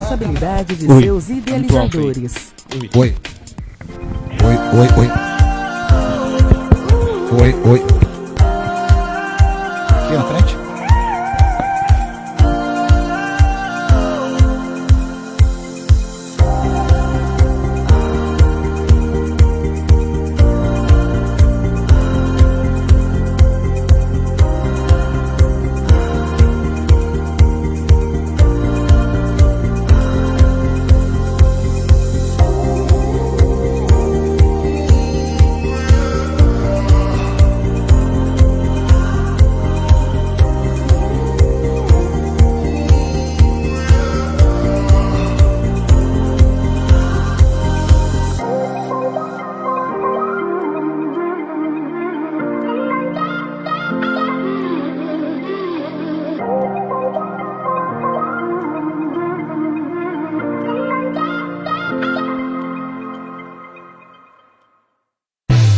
responsabilidade de Oi. seus idealizadores. Oi. Oi. Aqui na frente.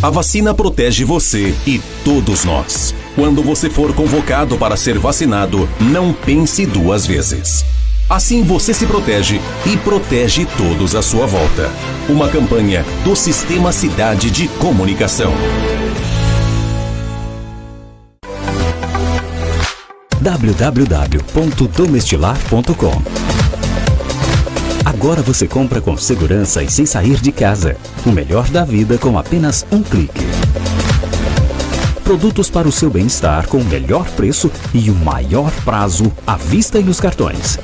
A vacina protege você e todos nós. Quando você for convocado para ser vacinado, não pense duas vezes. Assim você se protege e protege todos à sua volta. Uma campanha do Sistema Cidade de Comunicação. www.domestilar.com. Agora você compra com segurança e sem sair de casa. O melhor da vida com apenas um clique. Produtos para o seu bem-estar com o melhor preço e o maior prazo à vista e nos cartões.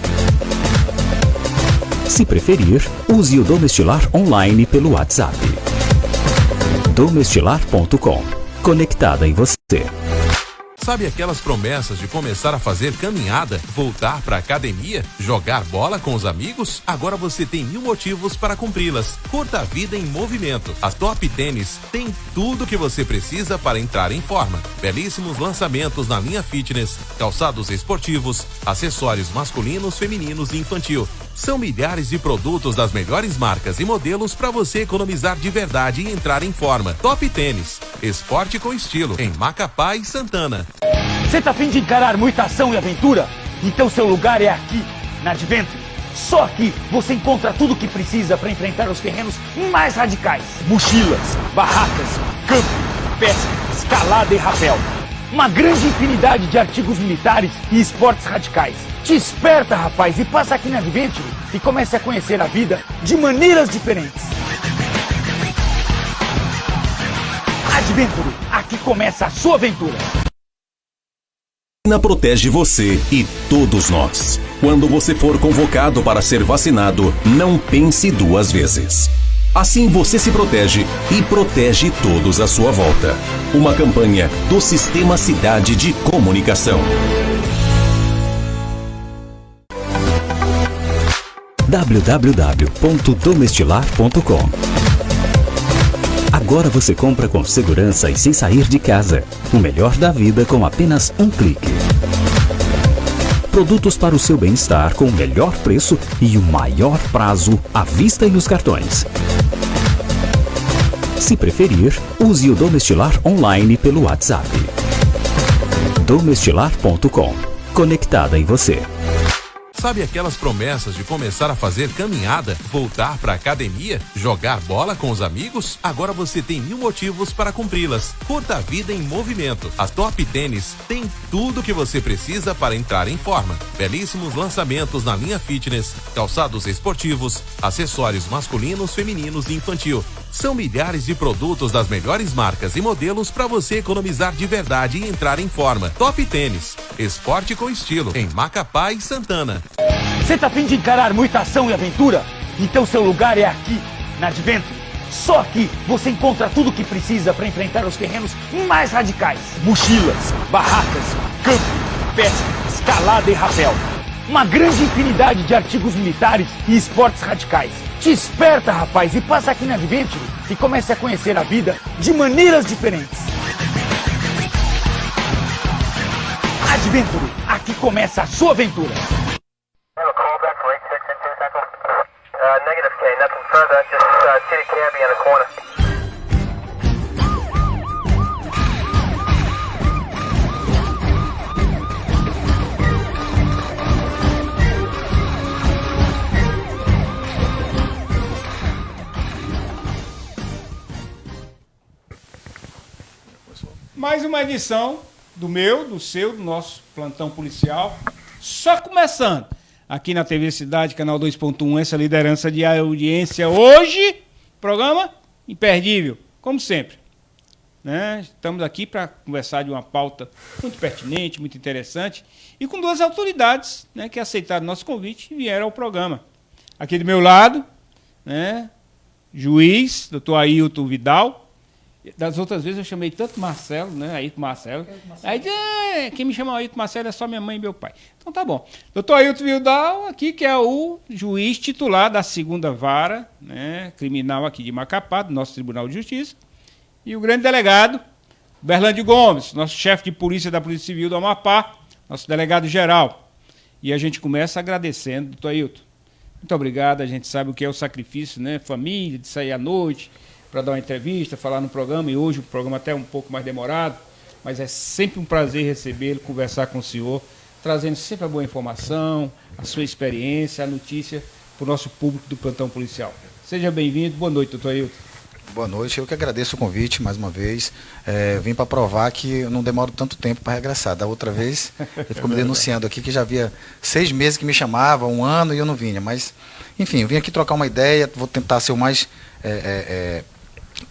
Se preferir, use o Domestilar online pelo WhatsApp. Domestilar.com. Conectada em você. Sabe aquelas promessas de começar a fazer caminhada, voltar pra academia, jogar bola com os amigos? Agora você tem 1000 motivos para cumpri-las. Curta a vida em movimento. A Top Tênis tem tudo que você precisa para entrar em forma. Belíssimos lançamentos na linha fitness, calçados esportivos, acessórios masculinos, femininos e infantil. São milhares de produtos das melhores marcas e modelos para você economizar de verdade e entrar em forma. Top Tênis, esporte com estilo, em Macapá e Santana. Você tá a fim de encarar muita ação e aventura? Então seu lugar é aqui, na Adventure. Só aqui você encontra tudo o que precisa para enfrentar os terrenos mais radicais. Mochilas, barracas, camping, pesca, escalada e rapel. Uma grande infinidade de artigos militares e esportes radicais. Te esperta, rapaz, e passa aqui na Adventure e comece a conhecer a vida de maneiras diferentes. Adventure, aqui começa a sua aventura. A vacina protege você e todos nós. Quando você for convocado para ser vacinado, não pense duas vezes. Assim você se protege e protege todos à sua volta. Uma campanha do Sistema Cidade de Comunicação. www.domestilar.com. Agora você compra com segurança e sem sair de casa. O melhor da vida com apenas um clique. Produtos para o seu bem-estar com o melhor preço e o maior prazo à vista e nos cartões. Se preferir, use o Domestilar online pelo WhatsApp. Domestilar.com. Conectada em você. Sabe aquelas promessas de começar a fazer caminhada, voltar pra academia, jogar bola com os amigos? Agora você tem 1000 motivos para cumpri-las. Curta a vida em movimento. A Top Tênis tem tudo que você precisa para entrar em forma. Belíssimos lançamentos na linha fitness, calçados esportivos, acessórios masculinos, femininos e infantil. São milhares de produtos das melhores marcas e modelos para você economizar de verdade e entrar em forma. Top Tênis, esporte com estilo, em Macapá e Santana. Você tá a fim de encarar muita ação e aventura? Então seu lugar é aqui, na Adventure. Só aqui você encontra tudo o que precisa para enfrentar os terrenos mais radicais. Mochilas, barracas, camping, pesca, escalada e rapel. Uma grande infinidade de artigos militares e esportes radicais. Te esperta, rapaz, e passa aqui na Adventure e comece a conhecer a vida de maneiras diferentes. Adventure, aqui começa a sua aventura. Negative K, nothing further, just city cabbie in the corner. mais uma edição do meu, do seu, do nosso plantão policial. Só começando. Aqui na TV Cidade, canal 2.1, essa liderança de audiência. Hoje, programa imperdível, como sempre. Né? Estamos aqui para conversar de uma pauta muito pertinente, muito interessante. E com duas autoridades, né, que aceitaram nosso convite e vieram ao programa. Aqui do meu lado, né, juiz, doutor Ailton Vidal. Das outras vezes eu chamei tanto Marcelo, né? Ailton Marcelo. Aí quem me chama Ailton Marcelo é só minha mãe e meu pai. Então tá bom. Doutor Ailton Vidal, aqui, que é o juiz titular da 2ª Vara, né, criminal aqui de Macapá, do nosso Tribunal de Justiça. E o grande delegado, Berlândio Gomes, nosso chefe de polícia da Polícia Civil do Amapá, nosso delegado geral. E a gente começa agradecendo, doutor Ailton. Muito obrigado, a gente sabe o que é o sacrifício, né? Família, de sair à noite para dar uma entrevista, falar no programa, e hoje o programa até é um pouco mais demorado, mas é sempre um prazer recebê-lo, conversar com o senhor, trazendo sempre a boa informação, a sua experiência, a notícia para o nosso público do plantão policial. Seja bem-vindo, boa noite, doutor Ailton. Boa noite, eu que agradeço o convite mais uma vez. Vim para provar que eu não demoro tanto tempo para regressar. Da outra vez, ele ficou me denunciando aqui que já havia 6 meses que me chamava, 1 ano, e eu não vinha. Mas, enfim, eu vim aqui trocar uma ideia, vou tentar ser o mais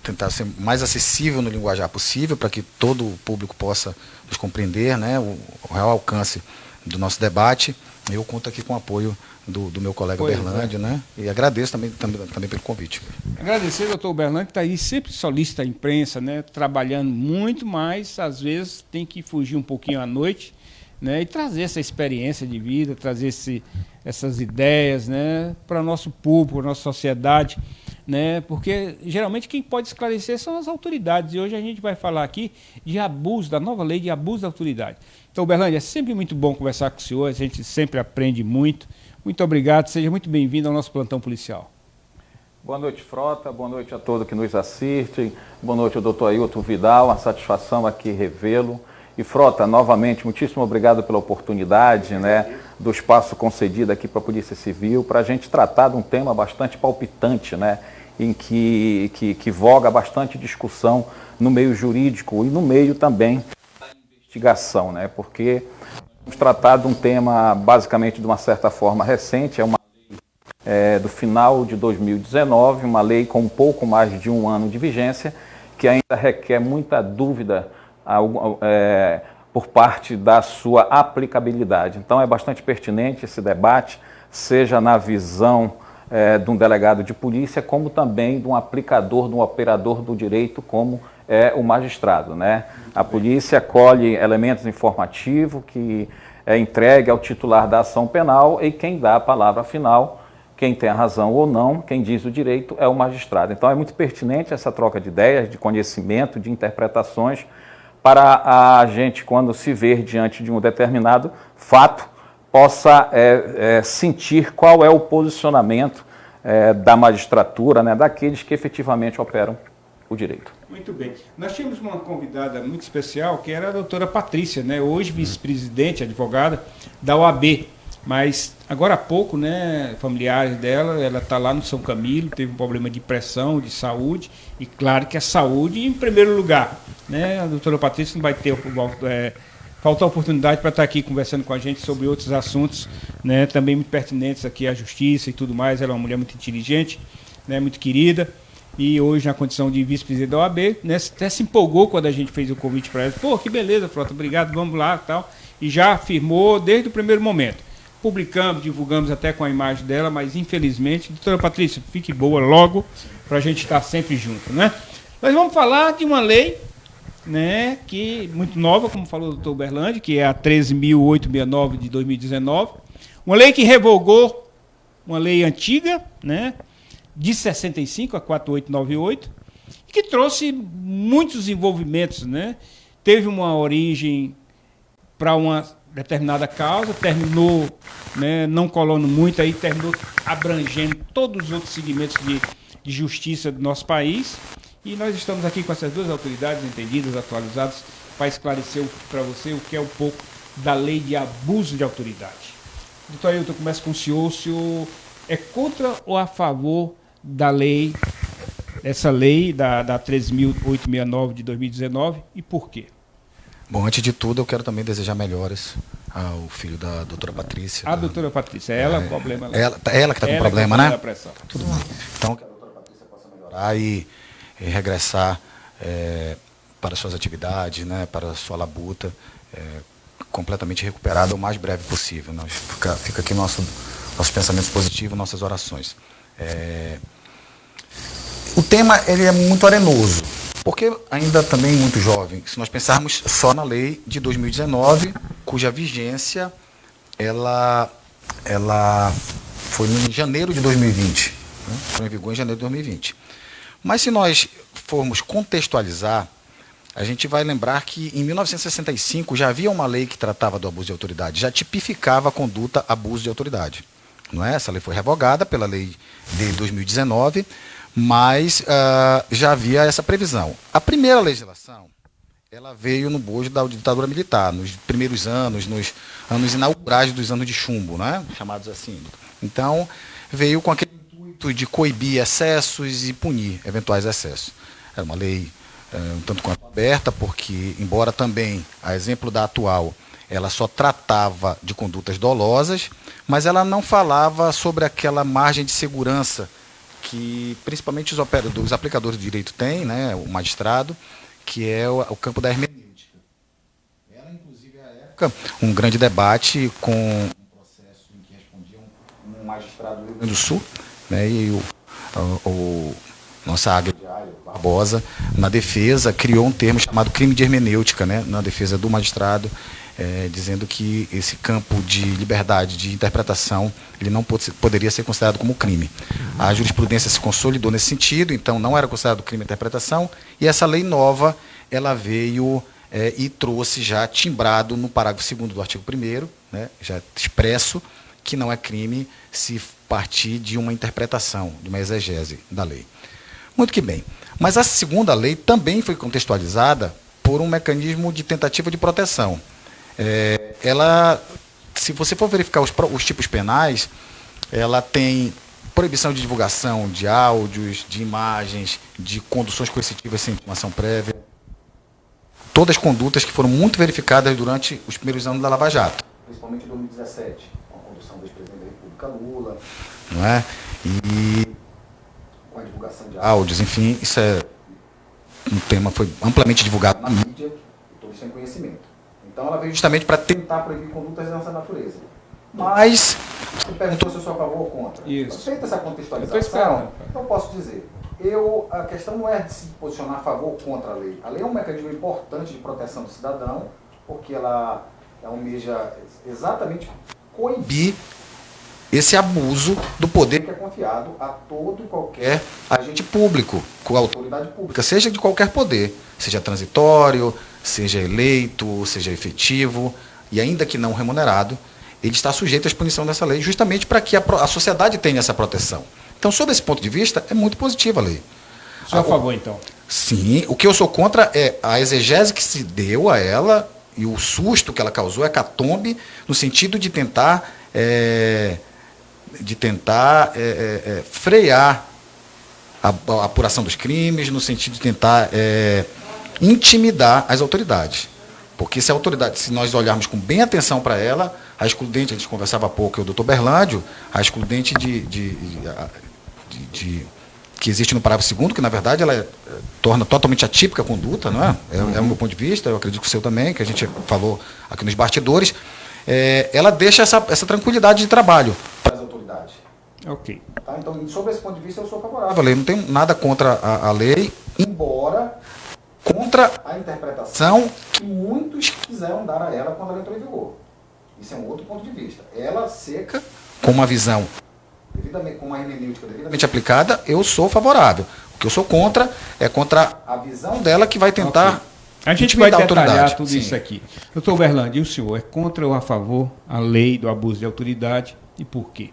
tentar ser mais acessível no linguajar possível, para que todo o público possa nos compreender, né, o real alcance do nosso debate. Eu conto aqui com o apoio do meu colega Berlândio, né? E agradeço também pelo convite. Agradecer, doutor Berlândio, que está aí sempre solicita a imprensa, né? Trabalhando muito, mas às vezes tem que fugir um pouquinho à noite, né? E trazer essa experiência de vida, trazer essas ideias, né? Para o nosso público, para a nossa sociedade, né? Porque geralmente quem pode esclarecer são as autoridades. E hoje a gente vai falar aqui de abuso, da nova lei de abuso da autoridade. Então, Berlândio, é sempre muito bom conversar com o senhor, a gente sempre aprende muito. Muito obrigado, seja muito bem-vindo ao nosso plantão policial. Boa noite, Frota, boa noite a todos que nos assistem, boa noite ao doutor Ailton Vidal, uma satisfação aqui revê-lo. E Frota, novamente, muitíssimo obrigado pela oportunidade, né, do espaço concedido aqui para a Polícia Civil, para a gente tratar de um tema bastante palpitante, né, em que voga bastante discussão no meio jurídico e no meio também da investigação, né, porque vamos tratar de um tema, basicamente, de uma certa forma recente, é uma lei do final de 2019, uma lei com um pouco mais de 1 ano de vigência, que ainda requer muita dúvida por parte da sua aplicabilidade. Então, é bastante pertinente esse debate, seja na visão de um delegado de polícia, como também de um aplicador, de um operador do direito, como é o magistrado, né? A polícia colhe elementos informativos que é entregue ao titular da ação penal, e quem dá a palavra final, quem tem a razão ou não, quem diz o direito, é o magistrado. Então é muito pertinente essa troca de ideias, de conhecimento, de interpretações, para a gente, quando se ver diante de um determinado fato, possa sentir qual é o posicionamento da magistratura, né, daqueles que efetivamente operam o direito. Muito bem. Nós tínhamos uma convidada muito especial, que era a doutora Patrícia, né, hoje vice-presidente, advogada da OAB, mas agora há pouco, né, familiares dela, ela está lá no São Camilo, teve um problema de pressão, de saúde, e claro que a saúde em primeiro lugar, né, a doutora Patrícia não vai ter falta a oportunidade para estar aqui conversando com a gente sobre outros assuntos, né, também muito pertinentes aqui à justiça e tudo mais. Ela é uma mulher muito inteligente, né, muito querida, e hoje na condição de vice-presidente da OAB, né, até se empolgou quando a gente fez o convite para ela. Pô, que beleza, Frota, obrigado, vamos lá e tal. E já afirmou desde o primeiro momento. Publicamos, divulgamos até com a imagem dela, mas infelizmente, doutora Patrícia, fique boa logo para a gente estar sempre junto, né? Nós vamos falar de uma lei, né, que muito nova, como falou o doutor Berlândio, que é a 13.869 de 2019, uma lei que revogou uma lei antiga, né, de 65, a 4898, que trouxe muitos envolvimentos, né? Teve uma origem para uma determinada causa, terminou, né, não colando muito, aí terminou abrangendo todos os outros segmentos de justiça do nosso país. E nós estamos aqui com essas duas autoridades entendidas, atualizadas, para esclarecer para você o que é um pouco da lei de abuso de autoridade. Doutor Ailton, eu começo com o senhor é contra ou a favor da lei, essa lei da 13.869 de 2019, e por quê? Bom, antes de tudo, eu quero também desejar melhoras ao filho da doutora Patrícia. A doutora Patrícia, ela o problema. Ela que está com problema, né? Tudo bem. Então, que a doutora Patrícia possa melhorar e regressar para suas atividades, né, para a sua labuta, completamente recuperada o mais breve possível. Fica aqui nossos pensamentos positivos, nossas orações. O tema ele é muito arenoso, porque ainda também muito jovem. Se nós pensarmos só na lei de 2019, cuja vigência ela foi em janeiro de 2020, né? Foi em vigor em janeiro de 2020. Mas se nós formos contextualizar, a gente vai lembrar que em 1965 já havia uma lei que tratava do abuso de autoridade, já tipificava a conduta abuso de autoridade. Não é? Essa lei foi revogada pela lei de 2019, mas já havia essa previsão. A primeira legislação, ela veio no bojo da ditadura militar, nos primeiros anos, nos anos inaugurais dos anos de chumbo, né? Chamados assim. Então, veio com aquele intuito de coibir excessos e punir eventuais excessos. Era uma lei um tanto quanto aberta, porque, embora também, a exemplo da atual, ela só tratava de condutas dolosas, mas ela não falava sobre aquela margem de segurança que principalmente os aplicadores de direito têm, né, o magistrado, que é o campo da hermenêutica. Era, inclusive, à época, um grande debate com um processo em que respondia um magistrado do Rio Grande do Sul, né, e nossa águia de Aio, Barbosa, na defesa, criou um termo chamado crime de hermenêutica, né, na defesa do magistrado, dizendo que esse campo de liberdade de interpretação ele não poderia ser considerado como crime. A jurisprudência se consolidou nesse sentido, então não era considerado crime de interpretação, e essa lei nova ela veio e trouxe já timbrado no parágrafo 2º do artigo 1º, né, já expresso, que não é crime se partir de uma interpretação, de uma exegese da lei. Muito que bem. Mas a segunda lei também foi contextualizada por um mecanismo de tentativa de proteção. Ela, se você for verificar os tipos penais, ela tem proibição de divulgação de áudios, de imagens, de conduções coercitivas sem intimação prévia. Todas condutas que foram muito verificadas durante os primeiros anos da Lava Jato. Principalmente em 2017, com a condução do ex-presidente da República Lula, não é? E com a divulgação de áudios, enfim, isso é um tema que foi amplamente divulgado na mídia, e todos têm conhecimento. Então ela veio justamente para tentar proibir condutas dessa natureza. Mas você perguntou se eu sou a favor ou contra. Isso. Feita essa contextualização, eu posso dizer, a questão não é de se posicionar a favor ou contra a lei. A lei é um mecanismo importante de proteção do cidadão, porque ela almeja exatamente coibir esse abuso do poder que é confiado a todo e qualquer agente público, com a autoridade pública, seja de qualquer poder, seja transitório, seja eleito, seja efetivo, e ainda que não remunerado, ele está sujeito à punição dessa lei, justamente para que a sociedade tenha essa proteção. Então, sob esse ponto de vista, é muito positiva a lei. Só a favor, então? Sim. O que eu sou contra é a exegese que se deu a ela e o susto que ela causou, a hecatombe, no sentido de tentar frear a apuração dos crimes, no sentido de tentar intimidar as autoridades. Porque se nós olharmos com bem atenção para ela, a excludente, a gente conversava há pouco, é o doutor Berlândio, a excludente que existe no parágrafo 2º, que na verdade ela torna totalmente atípica a conduta, não é? É o meu ponto de vista, eu acredito que o seu também, que a gente falou aqui nos bastidores, ela deixa essa tranquilidade de trabalho para as autoridades. Ok. Tá? Então, sobre esse ponto de vista, eu sou favorável à lei. Não tenho nada contra a lei, embora contra a interpretação que muitos quiseram dar a ela quando ela entrou em vigor. Isso é um outro ponto de vista. Ela seca, com uma visão, com uma hermenêutica devidamente aplicada, eu sou favorável. O que eu sou contra é contra a visão dela que vai tentar... Okay. A gente vai detalhar tudo isso aqui. Doutor Berlândio, e o senhor é contra ou a favor a lei do abuso de autoridade e por quê?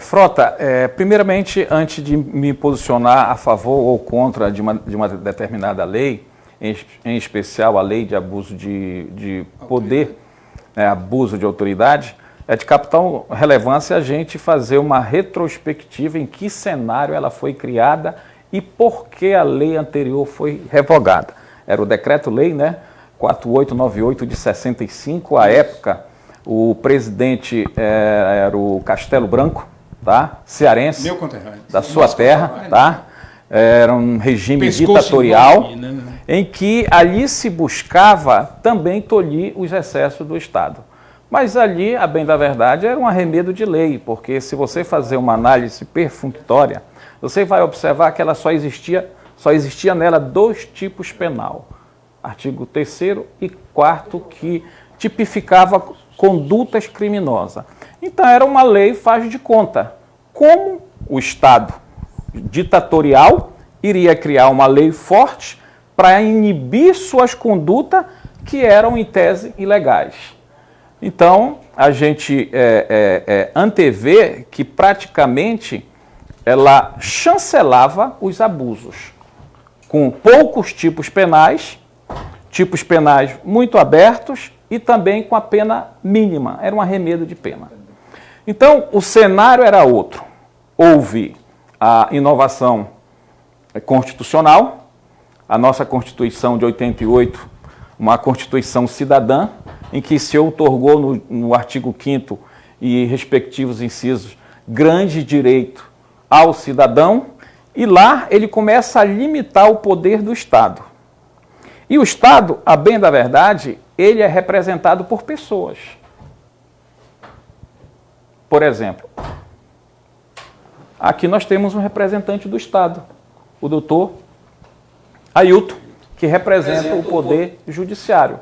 Frota, primeiramente, antes de me posicionar a favor ou contra de uma determinada lei, em especial a lei de abuso de poder, abuso de autoridade, é de capital relevância a gente fazer uma retrospectiva em que cenário ela foi criada e por que a lei anterior foi revogada. era o decreto-lei, né? 4898 de 65, à época, o presidente era o Castelo Branco, tá? Cearense, Meu conterrâneo. da sua terra, tá? Era um regime ditatorial, em que ali se buscava também tolir os excessos do Estado. Mas ali, a bem da verdade, era um arremedo de lei, porque se você fazer uma análise perfunctória, você vai observar que ela só existia nela 2 tipos penal. Artigo 3º e 4º, que tipificava condutas criminosas. Então era uma lei faz de conta. Como o Estado ditatorial iria criar uma lei forte para inibir suas condutas que eram, em tese, ilegais. Então, a gente antevê que praticamente ela chancelava os abusos, com poucos tipos penais muito abertos e também com a pena mínima, era um arremedo de pena. Então, o cenário era outro. Houve a inovação constitucional, a nossa Constituição de 88, uma Constituição cidadã, em que se outorgou no artigo 5º e respectivos incisos grande direito ao cidadão, e lá ele começa a limitar o poder do Estado. E o Estado, a bem da verdade, ele é representado por pessoas. Por exemplo, aqui nós temos um representante do Estado, o doutor Ailton, que representa o poder judiciário,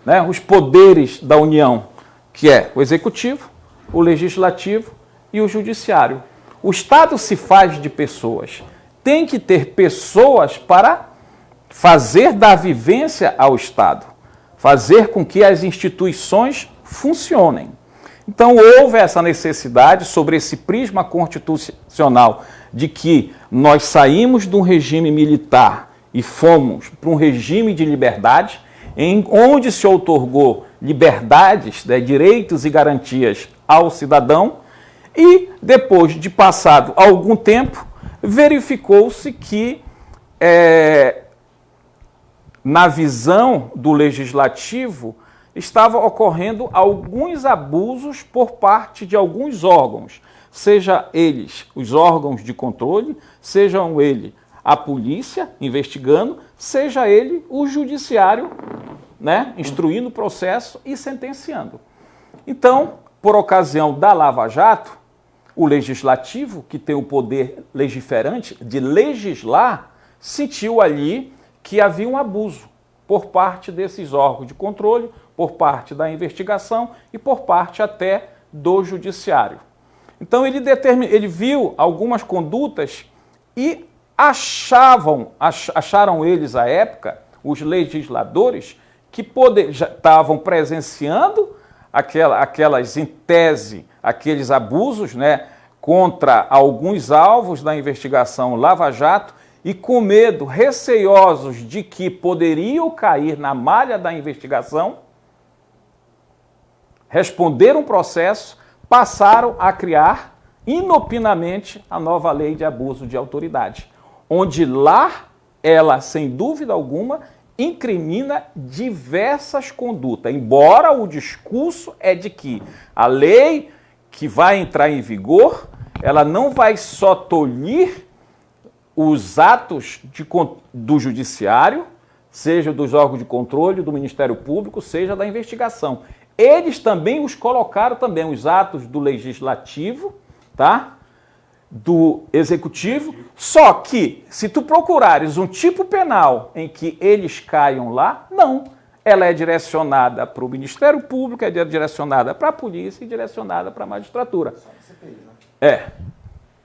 né? Os poderes da União, que é o executivo, o legislativo e o judiciário. O Estado se faz de pessoas. Tem que ter pessoas para fazer da vivência ao Estado, fazer com que as instituições funcionem. Então, houve essa necessidade, sobre esse prisma constitucional, de que nós saímos de um regime militar e fomos para um regime de liberdade, onde se outorgou liberdades, né, direitos e garantias ao cidadão, e depois de passado algum tempo, verificou-se que, na visão do legislativo, estava ocorrendo alguns abusos por parte de alguns órgãos, seja eles os órgãos de controle, sejam eles a polícia investigando, seja ele o judiciário, né, instruindo o processo e sentenciando. Então, por ocasião da Lava Jato, o legislativo, que tem o poder legiferante de legislar, sentiu ali que havia um abuso por parte desses órgãos de controle, por parte da investigação e por parte até do judiciário. Então ele viu algumas condutas e acharam eles à época, os legisladores, que já estavam presenciando aquelas, em tese, aqueles abusos, né, contra alguns alvos da investigação Lava Jato, e com medo, receiosos de que poderiam cair na malha da investigação, responderam o processo, passaram a criar inopinamente a nova lei de abuso de autoridade, onde lá ela, sem dúvida alguma, incrimina diversas condutas, embora o discurso é de que a lei que vai entrar em vigor, ela não vai só tolir os atos do judiciário, seja dos órgãos de controle, do Ministério Público, seja da investigação. Eles também os colocaram também os atos do legislativo, tá? Do executivo, só que se tu procurares um tipo penal em que eles caiam lá, não. Ela é direcionada para o Ministério Público, é direcionada para a polícia e direcionada para a magistratura.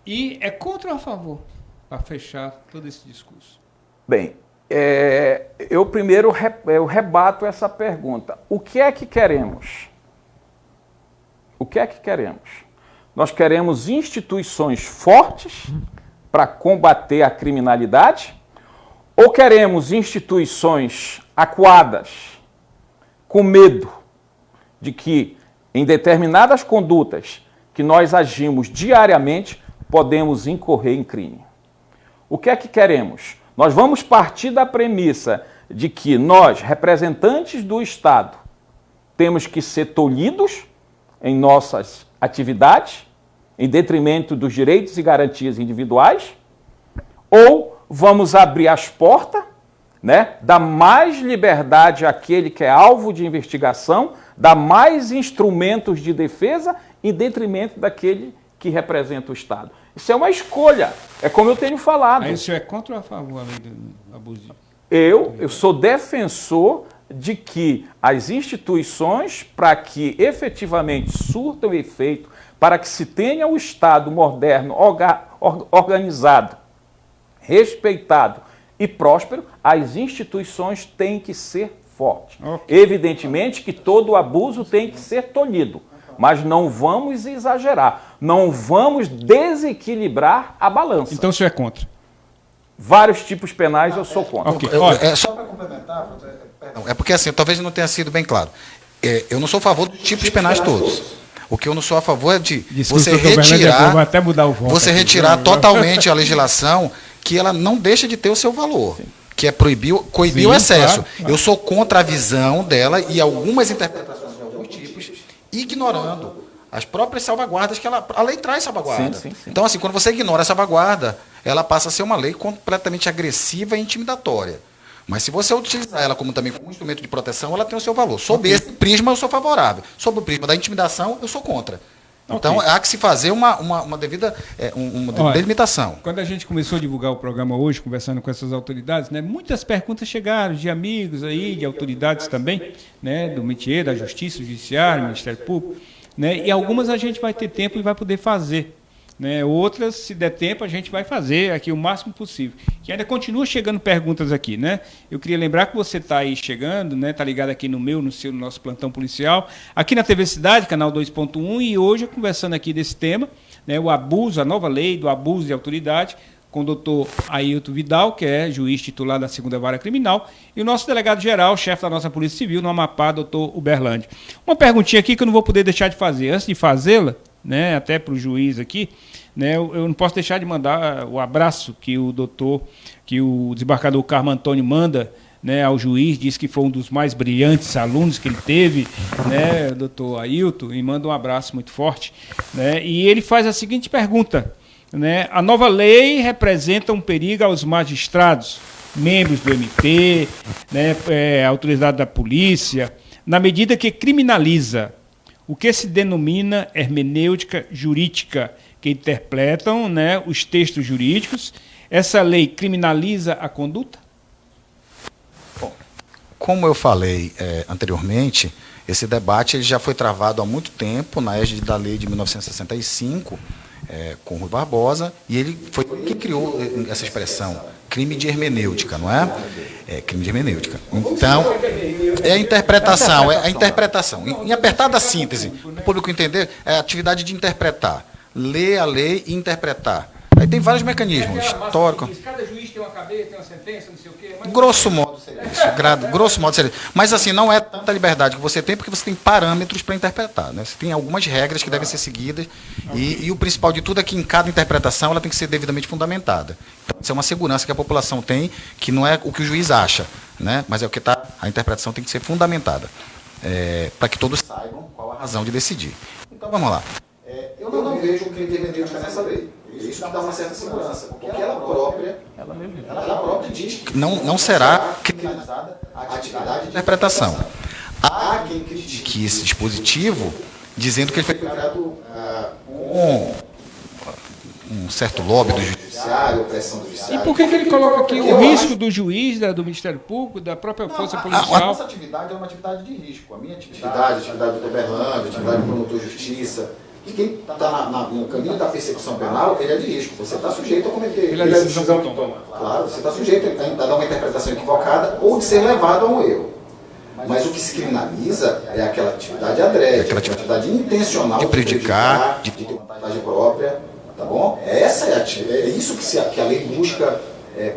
E é contra ou a favor? Para fechar todo esse discurso. Bem, eu primeiro rebato essa pergunta. O que é que queremos? O que é que queremos? Nós queremos instituições fortes para combater a criminalidade ou queremos instituições acuadas, com medo de que em determinadas condutas que nós agimos diariamente podemos incorrer em crime? O que é que queremos? Nós vamos partir da premissa de que nós, representantes do Estado, temos que ser tolhidos em nossas atividades, em detrimento dos direitos e garantias individuais, ou vamos abrir as portas, né, dar mais liberdade àquele que é alvo de investigação, dar mais instrumentos de defesa em detrimento daquele que representa o Estado. Isso é uma escolha, é como eu tenho falado. Aí o senhor é contra ou a favor da lei do abuso? Eu sou defensor de que as instituições, para que efetivamente surtam efeito, para que se tenha o Estado moderno, organizado, respeitado e próspero, as instituições têm que ser fortes. Okay. Evidentemente que todo abuso tem que ser tolhido, mas não vamos exagerar, não vamos desequilibrar a balança. Então o senhor é contra? Vários tipos penais eu sou contra. Okay. Só para complementar, perdão, é porque assim, talvez não tenha sido bem claro. Eu não sou a favor dos tipos penais todos. O que eu não sou a favor é de você retirar totalmente a legislação que ela não deixa de ter o seu valor. Sim. Que é coibir o excesso. Claro. Eu sou contra a visão dela e algumas interpretações de alguns tipos, ignorando as próprias salvaguardas que a lei traz salvaguarda. Sim. Então, assim, quando você ignora a salvaguarda, ela passa a ser uma lei completamente agressiva e intimidatória. Mas se você utilizar ela como também como instrumento de proteção, ela tem o seu valor. Sob esse prisma, eu sou favorável. Sob o prisma da intimidação, eu sou contra. Então, há que se fazer uma devida delimitação. Quando a gente começou a divulgar o programa hoje, conversando com essas autoridades, né, muitas perguntas chegaram de amigos aí, de autoridades também, né, do métier, da Justiça, do Judiciário, Ministério Público, né, e algumas a gente vai ter tempo e vai poder fazer. Né, outras, se der tempo, a gente vai fazer aqui o máximo possível. Que ainda continua chegando perguntas aqui, né? Eu queria lembrar que você está aí chegando, né? Está ligado aqui no nosso plantão policial, aqui na TV Cidade, canal 2.1, e hoje conversando aqui desse tema, né? O abuso, a nova lei do abuso de autoridade, com o doutor Ailton Vidal, que é juiz titular da 2ª Vara Criminal, e o nosso delegado-geral, chefe da nossa Polícia Civil no Amapá, doutor Uberlândia. Uma perguntinha aqui que eu não vou poder deixar de fazer. Antes de fazê-la, né, até para o juiz aqui, né, eu não posso deixar de mandar o abraço que o desembargador Carmo Antônio manda, né, ao juiz, diz que foi um dos mais brilhantes alunos que ele teve, né, doutor Ailton, e manda um abraço muito forte, né, e ele faz a seguinte pergunta, né, a nova lei representa um perigo aos magistrados, membros do MP, né, autoridade da polícia, na medida que criminaliza o que se denomina hermenêutica jurídica, que interpretam, né, os textos jurídicos. Essa lei criminaliza a conduta? Bom, como eu falei anteriormente, esse debate ele já foi travado há muito tempo, na égide da lei de 1965, com Rui Barbosa, e ele foi quem criou essa expressão, crime de hermenêutica, não é? Crime de hermenêutica. Então, é a interpretação. Em apertada síntese, o público entender, é a atividade de interpretar. Ler a lei e interpretar. Aí tem vários mecanismos históricos. Cada juiz tem uma cadeia, tem uma sentença, não sei o quê. Grosso modo seria isso. Grosso modo seria isso. Mas assim, não é tanta liberdade que você tem, porque você tem parâmetros para interpretar. Né? Você tem algumas regras que devem ser seguidas. E o principal de tudo é que em cada interpretação ela tem que ser devidamente fundamentada. Então, isso é uma segurança que a população tem, que não é o que o juiz acha, né? Mas é o que está. A interpretação tem que ser fundamentada. Para que todos saibam qual a razão de decidir. Então vamos lá. Eu não vejo o crime de hermenêutica nessa lei. Isso dá uma certa segurança, porque ela própria diz que não será criminalizada a atividade de interpretação. Há quem critique esse dispositivo dizendo que ele foi criado com um certo lobby do judiciário, pressão do judiciário. E por que ele coloca aqui o risco do juiz, do Ministério Público, da própria força policial? A nossa atividade é uma atividade de risco. A minha atividade do Uberlândia, a atividade do promotor de justiça. E quem está no caminho da persecução penal, ele é de risco. Você está sujeito a cometer. Ele é decisão que toma. Claro, você está sujeito a dar uma interpretação equivocada ou de ser levado a um erro. Mas o que se criminaliza é aquela atividade adrede, aquela atividade intencional de prejudicar, de ter vantagem própria. Tá bom? Essa é isso que a lei busca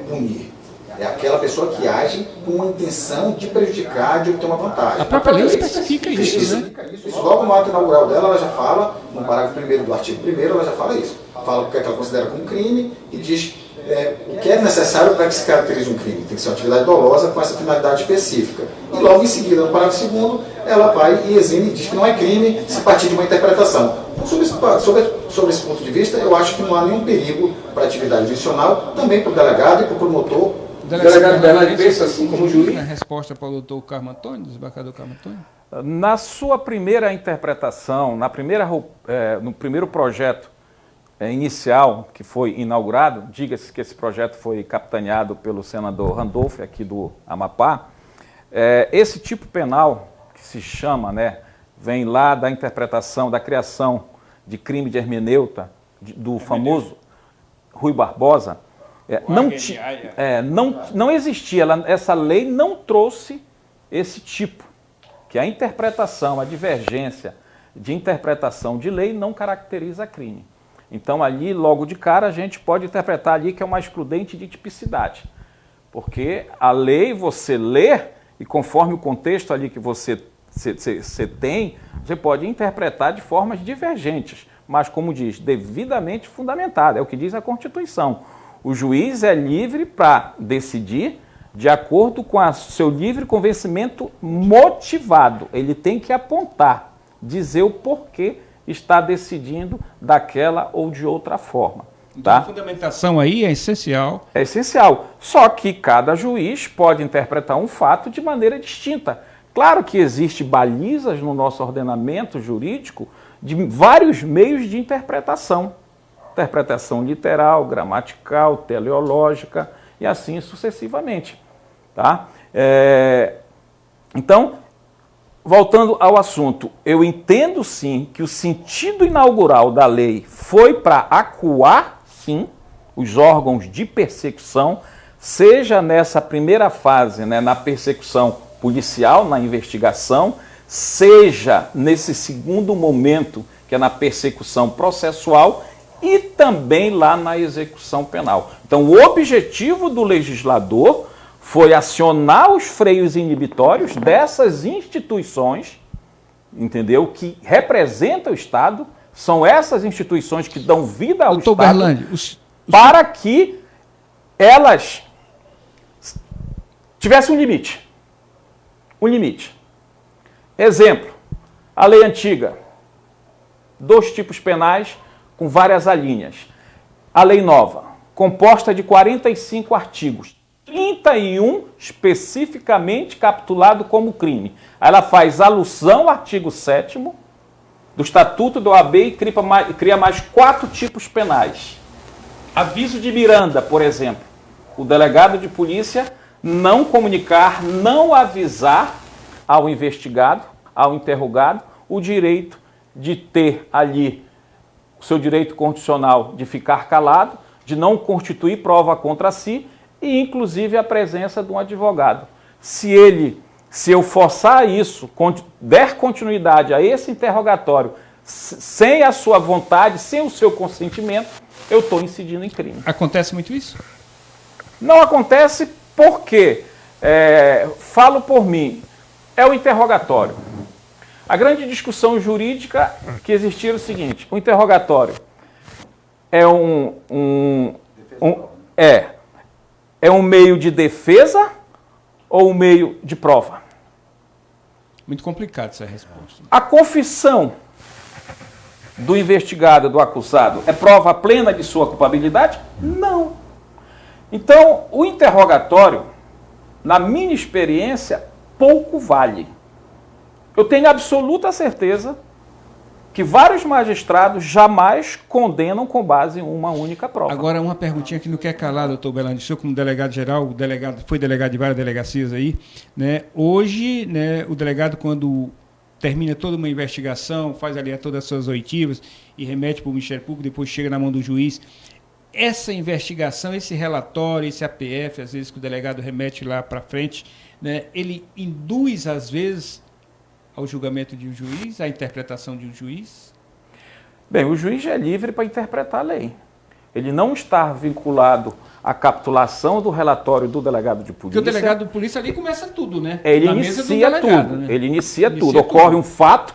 punir. É aquela pessoa que age com uma intenção de prejudicar, de obter uma vantagem. A própria lei especifica isso, né? Isso logo no ato inaugural dela, ela já fala, no parágrafo 1º do artigo 1º, ela já fala isso. Fala o que ela considera como crime e diz o que é necessário para que se caracterize um crime. Tem que ser uma atividade dolosa com essa finalidade específica. E logo em seguida, no parágrafo 2º, ela vai e exime e diz que não é crime se partir de uma interpretação. Sobre esse ponto de vista, eu acho que não há nenhum perigo para a atividade judicial, também para o delegado e para o promotor. O delegado Bernardo pensa assim como juiz? Na resposta para o doutor Carmo Antônio, desembargador Carmo Antônio? Na sua primeira interpretação, no primeiro projeto inicial que foi inaugurado, diga-se que esse projeto foi capitaneado pelo senador Randolph, aqui do Amapá, esse tipo penal, que se chama, vem lá da interpretação, da criação de crime de hermeneuta, do famoso Rui Barbosa, não existia, essa lei não trouxe esse tipo, que a interpretação, a divergência de interpretação de lei não caracteriza crime. Então ali, logo de cara, a gente pode interpretar ali que é uma excludente de tipicidade, porque a lei você lê e conforme o contexto ali que você tem, você pode interpretar de formas divergentes, mas como diz, devidamente fundamentada, é o que diz a Constituição. O juiz é livre para decidir de acordo com o seu livre convencimento motivado. Ele tem que apontar, dizer o porquê está decidindo daquela ou de outra forma. Então, a fundamentação aí é essencial. É essencial. Só que cada juiz pode interpretar um fato de maneira distinta. Claro que existem balizas no nosso ordenamento jurídico de vários meios de interpretação. Interpretação literal, gramatical, teleológica e assim sucessivamente. Tá? Então, voltando ao assunto, eu entendo sim que o sentido inaugural da lei foi para acuar, sim, os órgãos de persecução, seja nessa primeira fase, na persecução policial, na investigação, seja nesse segundo momento, que é na persecução processual, e também lá na execução penal. Então, o objetivo do legislador foi acionar os freios inibitórios dessas instituições, entendeu? Que representam o Estado, são essas instituições que dão vida ao Estado, Berlandi, para que elas tivessem um limite. Um limite. Exemplo, a lei antiga, 2 tipos penais com várias alíneas. A lei nova, composta de 45 artigos, 31 especificamente capitulado como crime. Ela faz alusão ao artigo 7º do Estatuto da OAB e cria mais 4 tipos penais. Aviso de Miranda, por exemplo. O delegado de polícia não comunicar, não avisar ao investigado, ao interrogado, o direito de ter ali o seu direito constitucional de ficar calado, de não constituir prova contra si, e inclusive a presença de um advogado. Se eu forçar isso, der continuidade a esse interrogatório, sem a sua vontade, sem o seu consentimento, eu estou incidindo em crime. Acontece muito isso? Não acontece porque, falo por mim, é o interrogatório. A grande discussão jurídica que existia é o seguinte: o interrogatório é um meio de defesa ou um meio de prova? Muito complicado essa resposta. A confissão do investigado, do acusado, é prova plena de sua culpabilidade? Não. Então, o interrogatório, na minha experiência, pouco vale. Eu tenho absoluta certeza que vários magistrados jamais condenam com base em uma única prova. Agora, uma perguntinha que não quer calar, doutor Berlandi. O senhor, como delegado geral, foi delegado de várias delegacias aí, hoje, o delegado, quando termina toda uma investigação, faz ali todas as suas oitivas e remete para o Ministério Público, depois chega na mão do juiz. Essa investigação, esse relatório, esse APF, às vezes que o delegado remete lá para frente, ele induz, às vezes, ao julgamento de um juiz, à interpretação de um juiz? Bem, o juiz é livre para interpretar a lei. Ele não está vinculado à capitulação do relatório do delegado de polícia. Porque o delegado de polícia ali começa tudo, né? Ele inicia tudo. Ele inicia tudo. Ocorre um fato,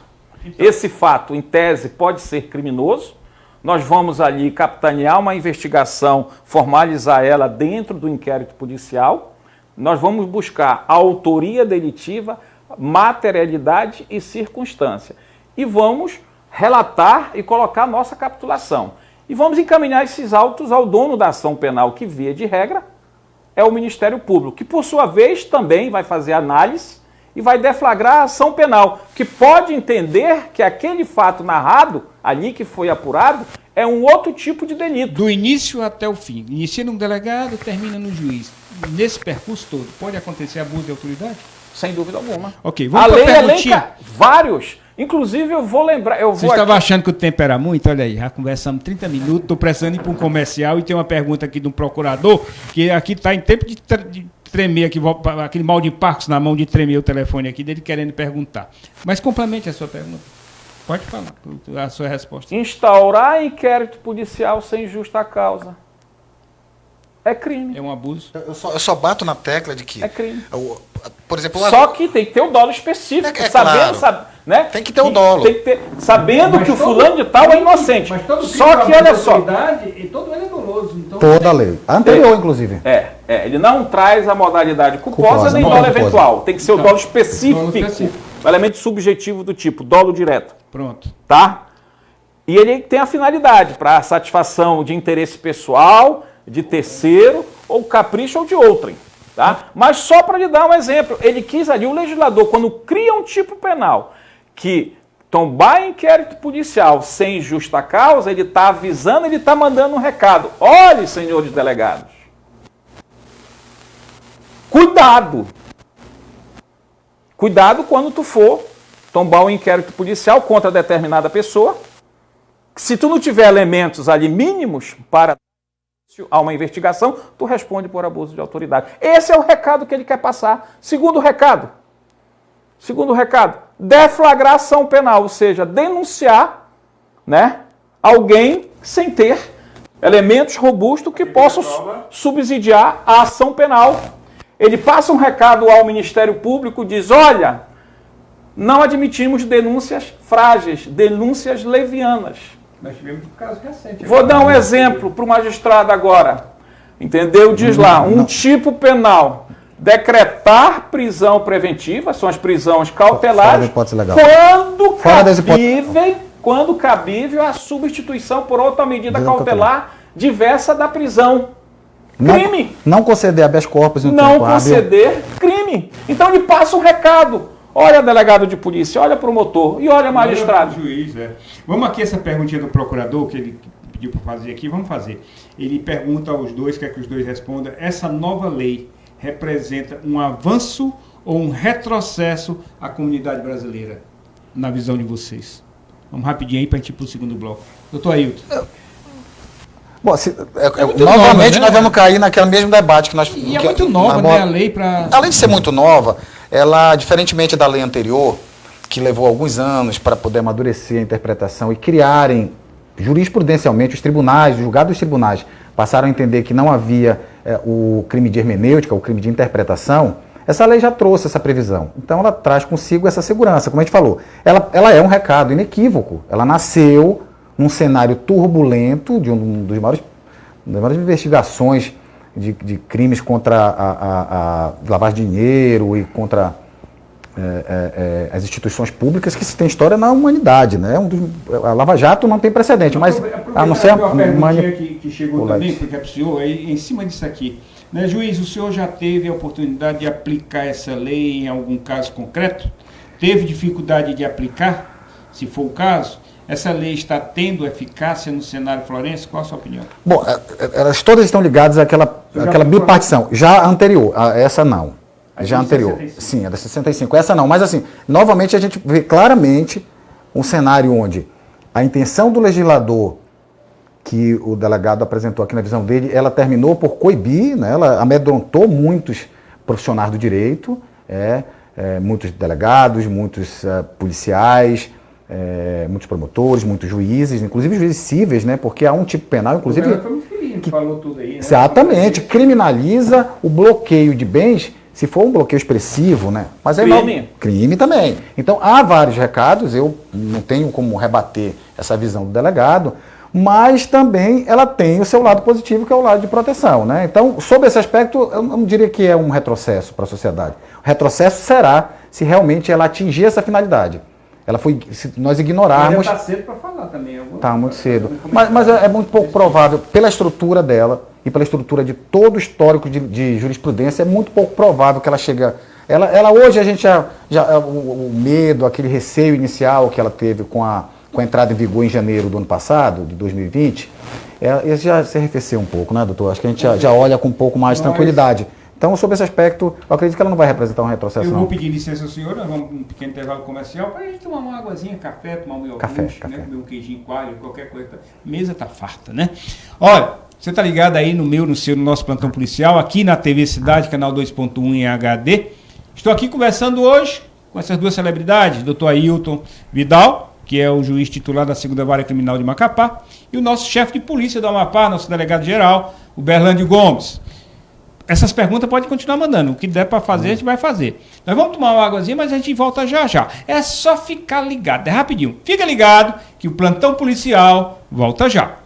esse fato, em tese, pode ser criminoso, nós vamos ali capitanear uma investigação, formalizar ela dentro do inquérito policial, nós vamos buscar a autoria delitiva, materialidade e circunstância. E vamos relatar e colocar a nossa capitulação. E vamos encaminhar esses autos ao dono da ação penal, que via de regra é o Ministério Público, que por sua vez também vai fazer análise e vai deflagrar a ação penal, que pode entender que aquele fato narrado ali que foi apurado é um outro tipo de delito. Do início até o fim. Inicia no delegado, termina no juiz. Nesse percurso todo, pode acontecer abuso de autoridade? Sem dúvida alguma. Ok, a lei elenca vários. Inclusive, eu vou lembrar... Você estava achando que o tempo era muito? Olha aí, já conversamos 30 minutos, estou precisando ir para um comercial e tem uma pergunta aqui de um procurador, que aqui está em tempo de tremer, aquele mal de Parkinson na mão de tremer o telefone aqui, dele querendo perguntar. Mas complemente a sua pergunta. Pode falar a sua resposta. Instaurar inquérito policial sem justa causa é crime. É um abuso. Eu só bato na tecla de que... É crime. Por exemplo... Só que tem que ter o dolo específico. Sabendo, claro. Né? Tem que ter o dolo. Tem que ter, sabendo que o fulano de tal é inocente. Só que, olha só... E todo ele é doloso. Então toda a lei. Anterior, inclusive. Ele não traz a modalidade culposa nem dolo eventual. Tem que ser o dolo específico. O elemento subjetivo do tipo, dolo direto. Pronto. Tá? E ele tem a finalidade para satisfação de interesse pessoal, de terceiro, ou capricho ou de outrem. Tá? Mas só para lhe dar um exemplo, ele quis ali, o legislador, quando cria um tipo penal que tombar inquérito policial sem justa causa, ele está avisando, ele está mandando um recado. Olhe, senhores delegados, cuidado. Cuidado quando tu for tombar um inquérito policial contra determinada pessoa. Se tu não tiver elementos ali mínimos para a uma investigação, tu responde por abuso de autoridade. Esse é o recado que ele quer passar. Segundo recado, deflagrar ação penal, ou seja, denunciar, né, alguém sem ter elementos robustos que possam subsidiar a ação penal. Ele passa um recado ao Ministério Público, diz, olha, não admitimos denúncias frágeis, denúncias levianas. Nós tivemos um caso recente. Vou dar um exemplo para o magistrado agora. Entendeu? Diz lá, um tipo penal, decretar prisão preventiva, são as prisões cautelares, quando cabível a substituição por outra medida cautelar diversa da prisão. Crime. Não conceder habeas corpus no tempo hábil. Não conceder, crime. Então ele passa um recado. Olha, delegado de polícia, olha promotor e olha, magistrado. Juiz, Vamos aqui essa perguntinha do procurador, que ele pediu para fazer aqui, vamos fazer. Ele pergunta aos dois, quer que os dois respondam, essa nova lei representa um avanço ou um retrocesso à comunidade brasileira, na visão de vocês? Vamos rapidinho aí para a gente ir para o segundo bloco. Doutor Ailton. Bom, novamente nós vamos cair naquele mesmo debate que nós... E é muito nova, né, a lei para... Além de ser muito nova, ela, diferentemente da lei anterior, que levou alguns anos para poder amadurecer a interpretação e criarem jurisprudencialmente os tribunais, os julgados dos tribunais, passaram a entender que não havia o crime de hermenêutica, o crime de interpretação, essa lei já trouxe essa previsão. Então ela traz consigo essa segurança, como a gente falou. Ela é um recado inequívoco. Ela nasceu num cenário turbulento de uma das maiores investigações de crimes contra a lavagem de dinheiro e contra as instituições públicas que se tem história na humanidade, né? A Lava Jato não tem precedente, mas a não ser uma perguntinha que chegou também, porque é para o senhor, aí, em cima disso aqui. Né, juiz, o senhor já teve a oportunidade de aplicar essa lei em algum caso concreto? Teve dificuldade de aplicar, se for o caso? Essa lei está tendo eficácia no cenário florense? Qual a sua opinião? Bom, elas todas estão ligadas àquela bipartição. Já anterior, essa não. Já anterior. 65. Sim, a da 65. Essa não. Mas assim, novamente a gente vê claramente um cenário onde a intenção do legislador, que o delegado apresentou aqui na visão dele, ela terminou por coibir, né? Ela amedrontou muitos profissionais do direito, muitos delegados, muitos policiais, muitos promotores, muitos juízes, inclusive juízes cíveis, né? Porque há um tipo penal, inclusive... que falou tudo aí, né? Exatamente, criminaliza o bloqueio de bens, se for um bloqueio expressivo, né? Mas crime também. Então há vários recados, eu não tenho como rebater essa visão do delegado, mas também ela tem o seu lado positivo, que é o lado de proteção, né? Então, sob esse aspecto, eu não diria que é um retrocesso para a sociedade. O retrocesso será se realmente ela atingir essa finalidade. Ela foi, se nós ignorarmos... Está cedo para falar também. Está muito cedo. Mas é muito pouco provável, pela estrutura dela e pela estrutura de todo o histórico de jurisprudência, é muito pouco provável que ela chegue... Ela hoje, a gente o medo, aquele receio inicial que ela teve com a entrada em vigor em janeiro do ano passado, de 2020, esse já se arrefeceu um pouco, né, doutor? Acho que a gente já olha com um pouco mais de tranquilidade. Então, sobre esse aspecto, eu acredito que ela não vai representar um retrocesso, Eu não. vou pedir licença ao senhor, nós vamos um pequeno intervalo comercial para a gente tomar uma águazinha, café, tomar um iogurte, né, comer um queijinho coalho, qualquer coisa. A mesa tá farta, né? Olha, você tá ligado aí no nosso plantão policial, aqui na TV Cidade, canal 2.1 em HD. Estou aqui conversando hoje com essas duas celebridades, doutor Ailton Vidal, que é o juiz titular da 2ª Vara Criminal de Macapá, e o nosso chefe de polícia do Amapá, nosso delegado-geral, o Berlândio Gomes. Essas perguntas pode continuar mandando. O que der para fazer, a gente vai fazer. Nós vamos tomar uma águazinha, mas a gente volta já já. É só ficar ligado, é rapidinho. Fica ligado que o plantão policial volta já.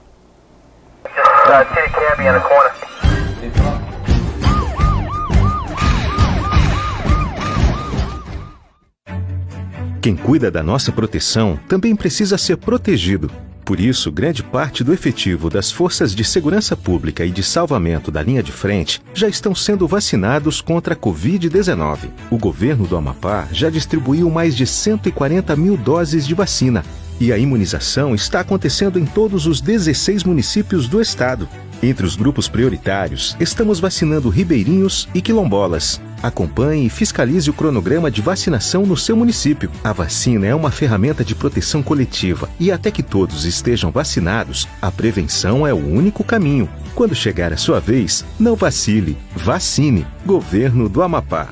Quem cuida da nossa proteção também precisa ser protegido. Por isso, grande parte do efetivo das Forças de Segurança Pública e de Salvamento da linha de frente já estão sendo vacinados contra a Covid-19. O governo do Amapá já distribuiu mais de 140 mil doses de vacina e a imunização está acontecendo em todos os 16 municípios do estado. Entre os grupos prioritários, estamos vacinando ribeirinhos e quilombolas. Acompanhe e fiscalize o cronograma de vacinação no seu município. A vacina é uma ferramenta de proteção coletiva e até que todos estejam vacinados, a prevenção é o único caminho. Quando chegar a sua vez, não vacile. Vacine. Governo do Amapá.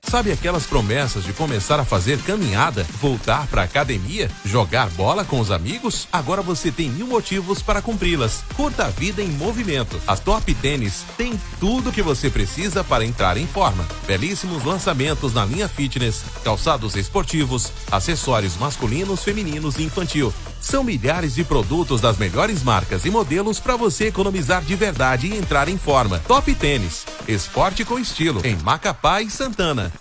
Sabe aquelas promessas de começar a fazer caminhada, voltar pra academia, jogar bola com os amigos? Agora você tem 1000 motivos para cumpri-las. Curta a vida em movimento. A Top Tênis tem tudo que você precisa para entrar em forma. Belíssimos lançamentos na linha fitness, calçados esportivos, acessórios masculinos, femininos e infantil. São milhares de produtos das melhores marcas e modelos para você economizar de verdade e entrar em forma. Top Tênis, esporte com estilo, em Macapá e Santana.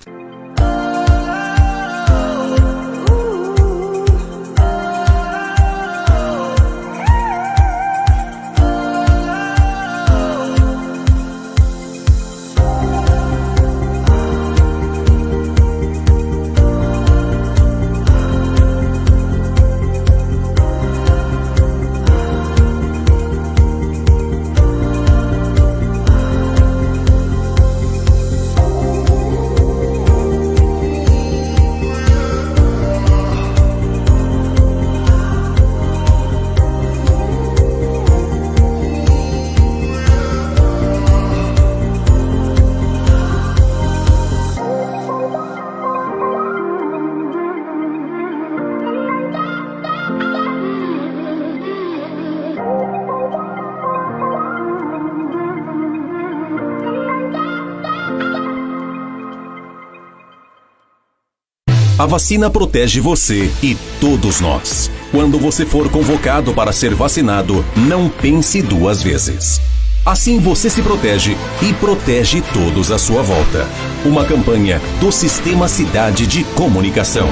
A vacina protege você e todos nós. Quando você for convocado para ser vacinado, não pense 2 vezes. Assim você se protege e protege todos à sua volta. Uma campanha do Sistema Cidade de Comunicação.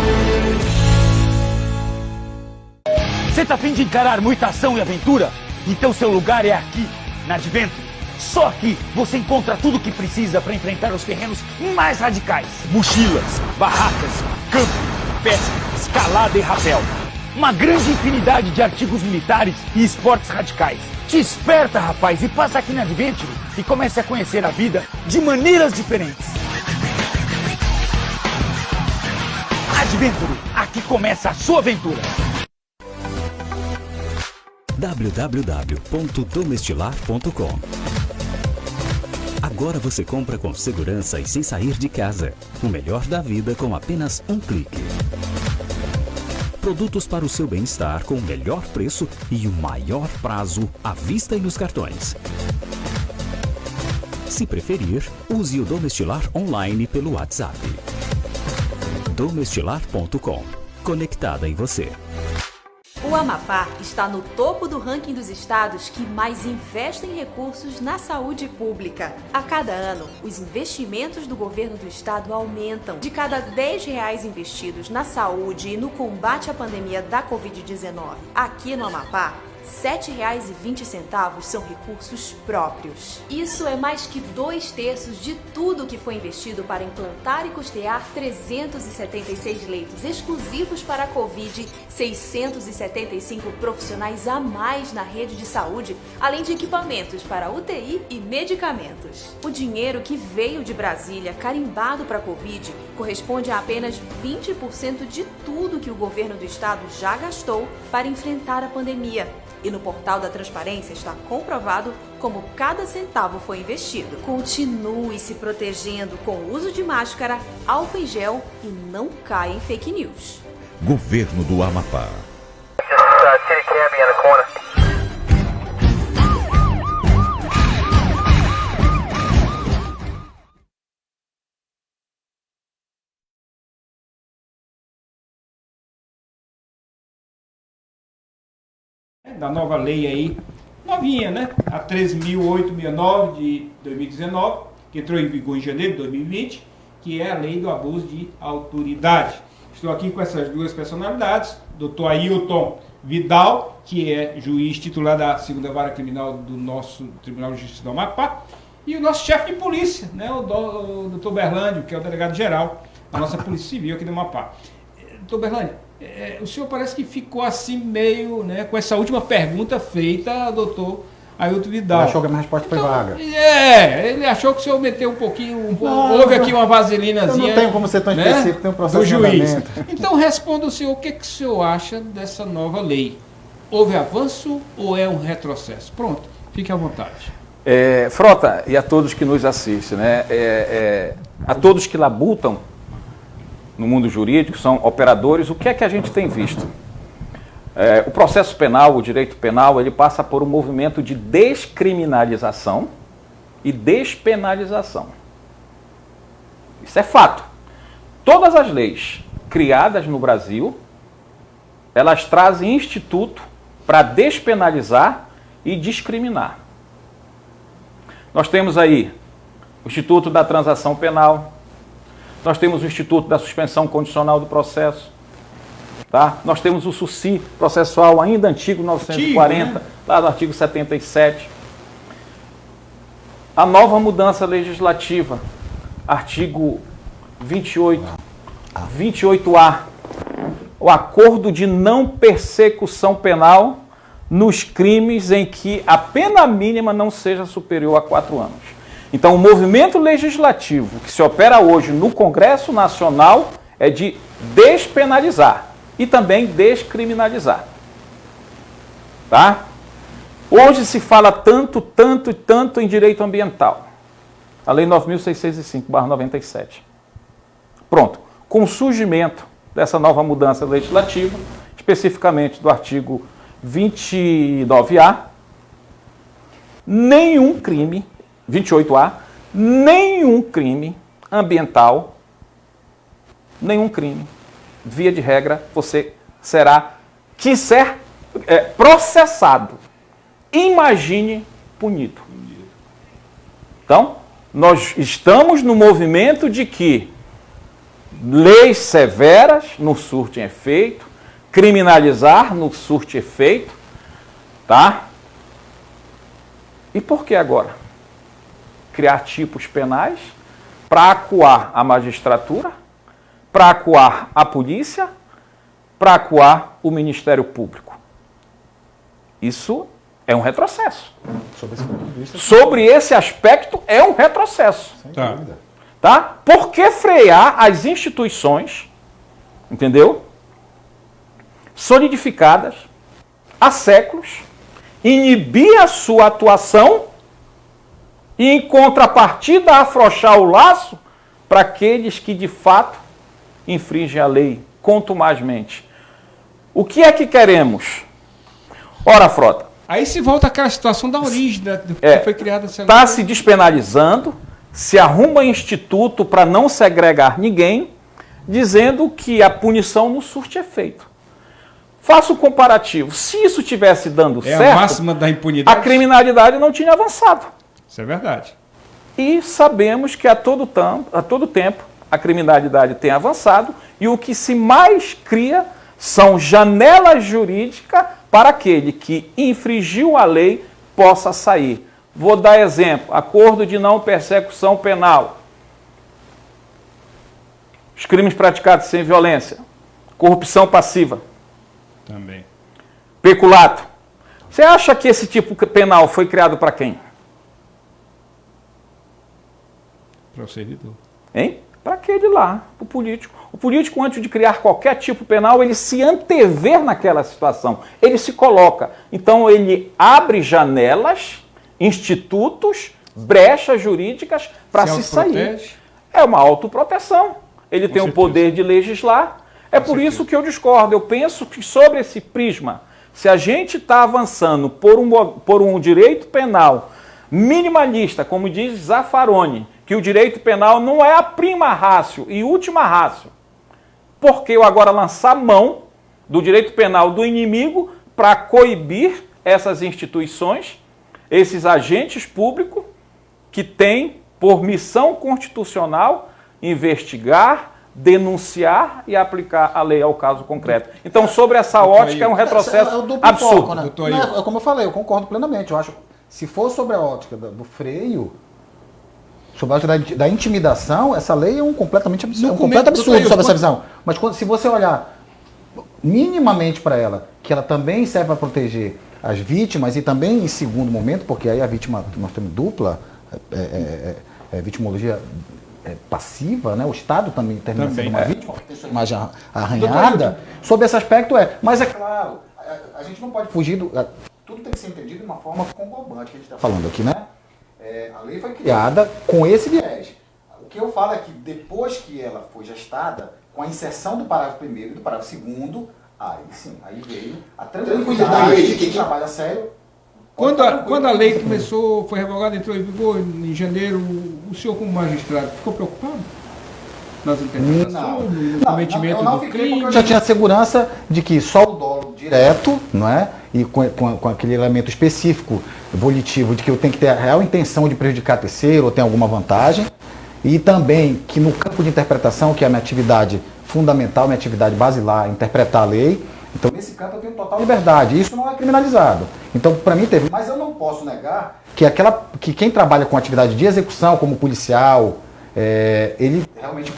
Você tá a fim de encarar muita ação e aventura? Então seu lugar é aqui, na Adventure. Só aqui você encontra tudo o que precisa para enfrentar os terrenos mais radicais. Mochilas, barracas, campo, pesca, escalada e rapel. Uma grande infinidade de artigos militares e esportes radicais. Te esperta, rapaz, e passa aqui na Adventure e comece a conhecer a vida de maneiras diferentes. Adventure, aqui começa a sua aventura. www.domestilar.com. Agora você compra com segurança e sem sair de casa. O melhor da vida com apenas um clique. Produtos para o seu bem-estar com o melhor preço e o maior prazo à vista e nos cartões. Se preferir, use o Domestilar online pelo WhatsApp. Domestilar.com. Conectada em você. O Amapá está no topo do ranking dos estados que mais investem recursos na saúde pública. A cada ano, os investimentos do governo do estado aumentam. De cada R$10 investidos na saúde e no combate à pandemia da Covid-19 aqui no Amapá, R$7,20 são recursos próprios. Isso é mais que 2/3 de tudo que foi investido para implantar e custear 376 leitos exclusivos para a Covid, 675 profissionais a mais na rede de saúde, além de equipamentos para UTI e medicamentos. O dinheiro que veio de Brasília carimbado para a Covid corresponde a apenas 20% de tudo que o governo do estado já gastou para enfrentar a pandemia. E no portal da Transparência está comprovado como cada centavo foi investido. Continue se protegendo com o uso de máscara, álcool em gel e não caia em fake news. Governo do Amapá. Da nova lei aí, novinha, né? A 13.869 de 2019, que entrou em vigor em janeiro de 2020, que é a lei do abuso de autoridade. Estou aqui com essas duas personalidades, Dr. Ailton Vidal, que é juiz titular da 2ª Vara Criminal do nosso Tribunal de Justiça do Amapá, e o nosso chefe de polícia, né? O Dr. Berlândio, que é o delegado-geral da nossa Polícia Civil aqui do Amapá. Dr. Berlândio, o senhor parece que ficou assim meio, né, com essa última pergunta feita ao doutor Ailton Vidal. Ele achou que a minha resposta foi vaga. Ele achou que o senhor meteu um pouquinho, houve aqui uma vaselinazinha. Eu não tenho como ser tão específico, tem um processo do juiz. De então responda o senhor, o que o senhor acha dessa nova lei? Houve avanço ou é um retrocesso? Pronto, fique à vontade. Frota, e a todos que nos assistem, né, a todos que labutam no mundo jurídico, são operadores, o que é que a gente tem visto? O processo penal, o direito penal, ele passa por um movimento de descriminalização e despenalização. Isso é fato. Todas as leis criadas no Brasil, elas trazem instituto para despenalizar e discriminar. Nós temos aí o Instituto da Transação Penal, nós temos o Instituto da Suspensão Condicional do Processo, tá? Nós temos o SUSI processual ainda antigo, 1940, lá do artigo 77. A nova mudança legislativa, artigo 28A, o acordo de não persecução penal nos crimes em que a pena mínima não seja superior a 4 anos. Então, o movimento legislativo que se opera hoje no Congresso Nacional é de despenalizar e também descriminalizar. Tá? Hoje se fala tanto em direito ambiental. A Lei 9.605/97. Pronto. Com o surgimento dessa nova mudança legislativa, especificamente do artigo 29A, nenhum crime, 28A, nenhum crime ambiental, nenhum crime, via de regra, você será, quiser, processado. Imagine punido. Então, nós estamos no movimento de que leis severas não surtem efeito, criminalizar não surte efeito, tá? E por que agora? Criar tipos penais para acuar a magistratura, para acuar a polícia, para acuar o Ministério Público. Isso é um retrocesso. Sobre esse aspecto, é um retrocesso. Tá? Por que frear as instituições, entendeu? Solidificadas há séculos, inibir a sua atuação e, em contrapartida, afrouxar o laço para aqueles que, de fato, infringem a lei contumazmente. O que é que queremos? Ora, Frota. Aí se volta àquela situação da origem do que foi criada essa lei. Está se despenalizando, se arruma instituto para não segregar ninguém, dizendo que a punição não surte efeito. Faça o comparativo. Se isso tivesse dando certo, a máxima da impunidade. A criminalidade não tinha avançado. Isso é verdade. E sabemos que a todo tempo a criminalidade tem avançado e o que se mais cria são janelas jurídicas para aquele que infringiu a lei possa sair. Vou dar exemplo, acordo de não persecução penal. Os crimes praticados sem violência. Corrupção passiva. Também. Peculato. Você acha que esse tipo penal foi criado para quem? Para o servidor. Hein? Para aquele lá, para o político. O político, antes de criar qualquer tipo penal, ele se antever naquela situação. Ele se coloca. Então, ele abre janelas, institutos, brechas jurídicas para se sair. É uma autoproteção. Ele tem o poder de legislar. É por isso que eu discordo. Eu penso que sobre esse prisma, se a gente está avançando por um direito penal minimalista, como diz Zaffaroni, que o direito penal não é a prima ratio e última ratio, porque eu agora lançar mão do direito penal do inimigo para coibir essas instituições, esses agentes públicos que têm por missão constitucional investigar, denunciar e aplicar a lei ao caso concreto. Então, sobre essa ótica, é um retrocesso absurdo. Foco, né? Não, como eu falei, eu concordo plenamente. Eu acho, se for sobre a ótica do freio, sobre a ótica da intimidação, essa lei é um completo absurdo sobre essa visão. Mas se você olhar minimamente para ela, que ela também serve para proteger as vítimas e também em segundo momento, porque aí a vítima, nós temos dupla vitimologia passiva, né? O Estado também termina sendo uma vítima, porque tem sua imagem arranhada. Sobre esse aspecto mas é claro, a gente não pode fugir tudo tem que ser entendido de uma forma conglobante que a gente está falando aqui, né? A lei foi criada com esse viés. O que eu falo é que depois que ela foi gestada, com a inserção do parágrafo 1º e do parágrafo 2º, aí veio a tranquilidade de quem trabalha sério. Quando a lei foi revogada, entrou em vigor em janeiro, o senhor como magistrado ficou preocupado? Nas interpretações, no cometimento do crime? Porque eu já tinha segurança de que só o dolo direto, não é? E com aquele elemento específico, volitivo, de que eu tenho que ter a real intenção de prejudicar terceiro ou ter alguma vantagem. E também que no campo de interpretação, que é a minha atividade fundamental, minha atividade basilar, interpretar a lei. Então, nesse campo eu tenho total liberdade. Isso não é criminalizado. Então, para mim teve. Mas eu não posso negar que quem trabalha com atividade de execução, como policial, ele realmente,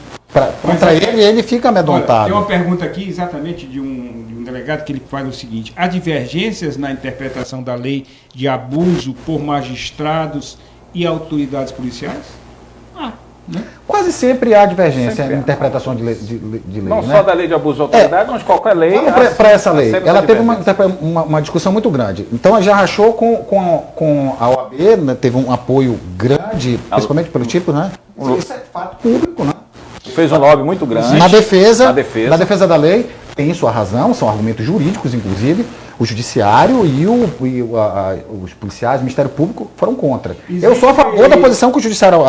contra ele fica amedrontado. Tem uma pergunta aqui exatamente de um delegado que ele faz o seguinte: há divergências na interpretação da lei de abuso por magistrados e autoridades policiais? Né? Quase sempre há divergência em interpretação de lei. Não só da lei de abuso de autoridade, mas qualquer lei. Para essa lei, ela teve uma discussão muito grande. Então, ela já rachou com a OAB, né? Teve um apoio grande, principalmente pelo tipo, né? Isso é fato público, né? Fez um lobby muito grande. Na defesa da lei, tem sua razão, são argumentos jurídicos, inclusive. O judiciário e os policiais, o Ministério Público foram contra. Eu sou a favor da posição que o judiciário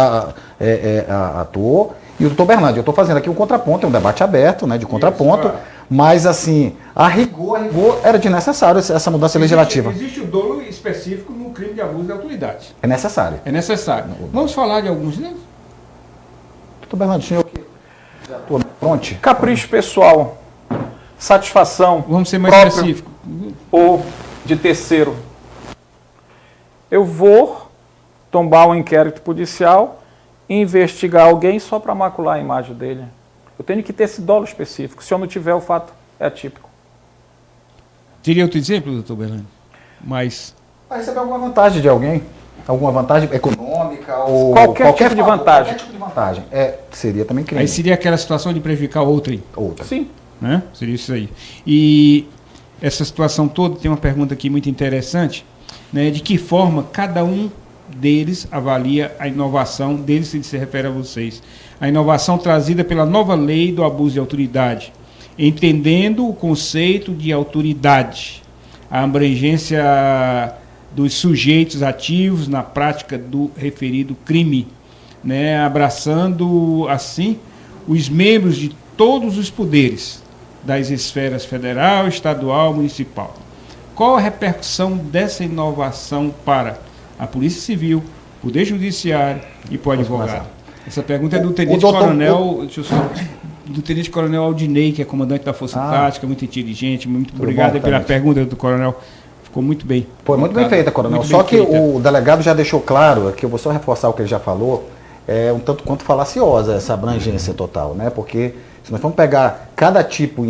atuou e o doutor Bernardo. Eu estou fazendo aqui um contraponto, é um debate aberto, né, de contraponto, mas assim, a rigor era desnecessário essa mudança legislativa. Existe o dolo específico no crime de abuso de autoridade. É necessário. É necessário. Vamos falar de alguns deles? Doutor Bernardo, o senhor que já atua na fronte? Capricho pessoal, satisfação. Vamos ser mais específicos. Ou de terceiro. Eu vou tombar um inquérito policial e investigar alguém só para macular a imagem dele. Eu tenho que ter esse dolo específico. Se eu não tiver, o fato é atípico. Teria outro exemplo, doutor Bernardo? Mas... receber alguma vantagem de alguém? Alguma vantagem econômica ou qualquer tipo de vantagem. Qualquer tipo de vantagem. Seria também crime. Aí seria aquela situação de prejudicar outra. Sim. Né? Seria isso aí. E essa situação toda, tem uma pergunta aqui muito interessante, né? De que forma cada um deles avalia a inovação deles, se refere a vocês, a inovação trazida pela nova lei do abuso de autoridade, entendendo o conceito de autoridade, a abrangência dos sujeitos ativos na prática do referido crime, né? Abraçando assim os membros de todos os poderes, das esferas federal, estadual, municipal. Qual a repercussão dessa inovação para a Polícia Civil, Poder Judiciário e para o advogado? Essa pergunta é do Tenente Coronel, do Tenente Coronel Aldinei, que é comandante da Força Tática, muito inteligente. Muito obrigado pela pergunta do Coronel. Ficou muito bem. Foi muito bem feita, Coronel. Só que o delegado já deixou claro, que eu vou só reforçar o que ele já falou, é um tanto quanto falaciosa essa abrangência total, né? Porque se nós formos pegar cada tipo,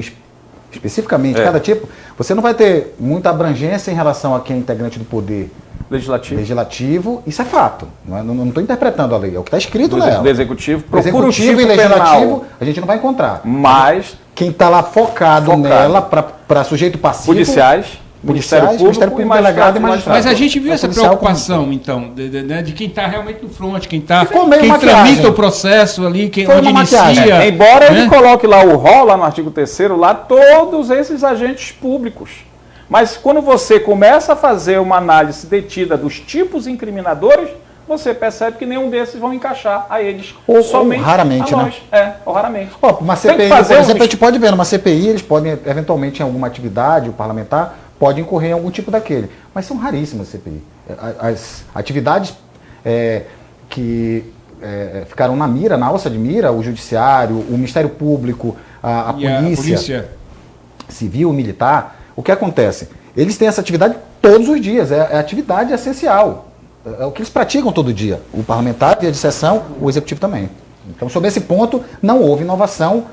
especificamente cada tipo, você não vai ter muita abrangência em relação a quem é integrante do Poder Legislativo. Isso é fato. Não estou interpretando a lei, é o que está escrito nela. Do Executivo, Executivo e Legislativo a gente não vai encontrar. Mas quem está lá focado nela para sujeito passivo... Ministério Público e delegado e magistrado. Mas a gente viu essa preocupação, então, de quem está realmente no front, quem tramita o processo ali, onde inicia. Embora ele coloque lá o rol, lá no artigo 3º, lá todos esses agentes públicos. Mas quando você começa a fazer uma análise detida dos tipos incriminadores, você percebe que nenhum desses vão encaixar a eles. Ou raramente, né? Ou raramente. Uma CPI, por exemplo, a gente pode ver, numa CPI, eles podem, eventualmente, em alguma atividade, o parlamentar pode incorrer em algum tipo daquele. Mas são raríssimas as CPI. As atividades que ficaram na mira, na alça de mira, o Judiciário, o Ministério Público, a polícia Civil, Militar, o que acontece? Eles têm essa atividade todos os dias, é atividade essencial. É o que eles praticam todo dia. O parlamentar, dia de sessão, o executivo também. Então, sobre esse ponto, não houve inovação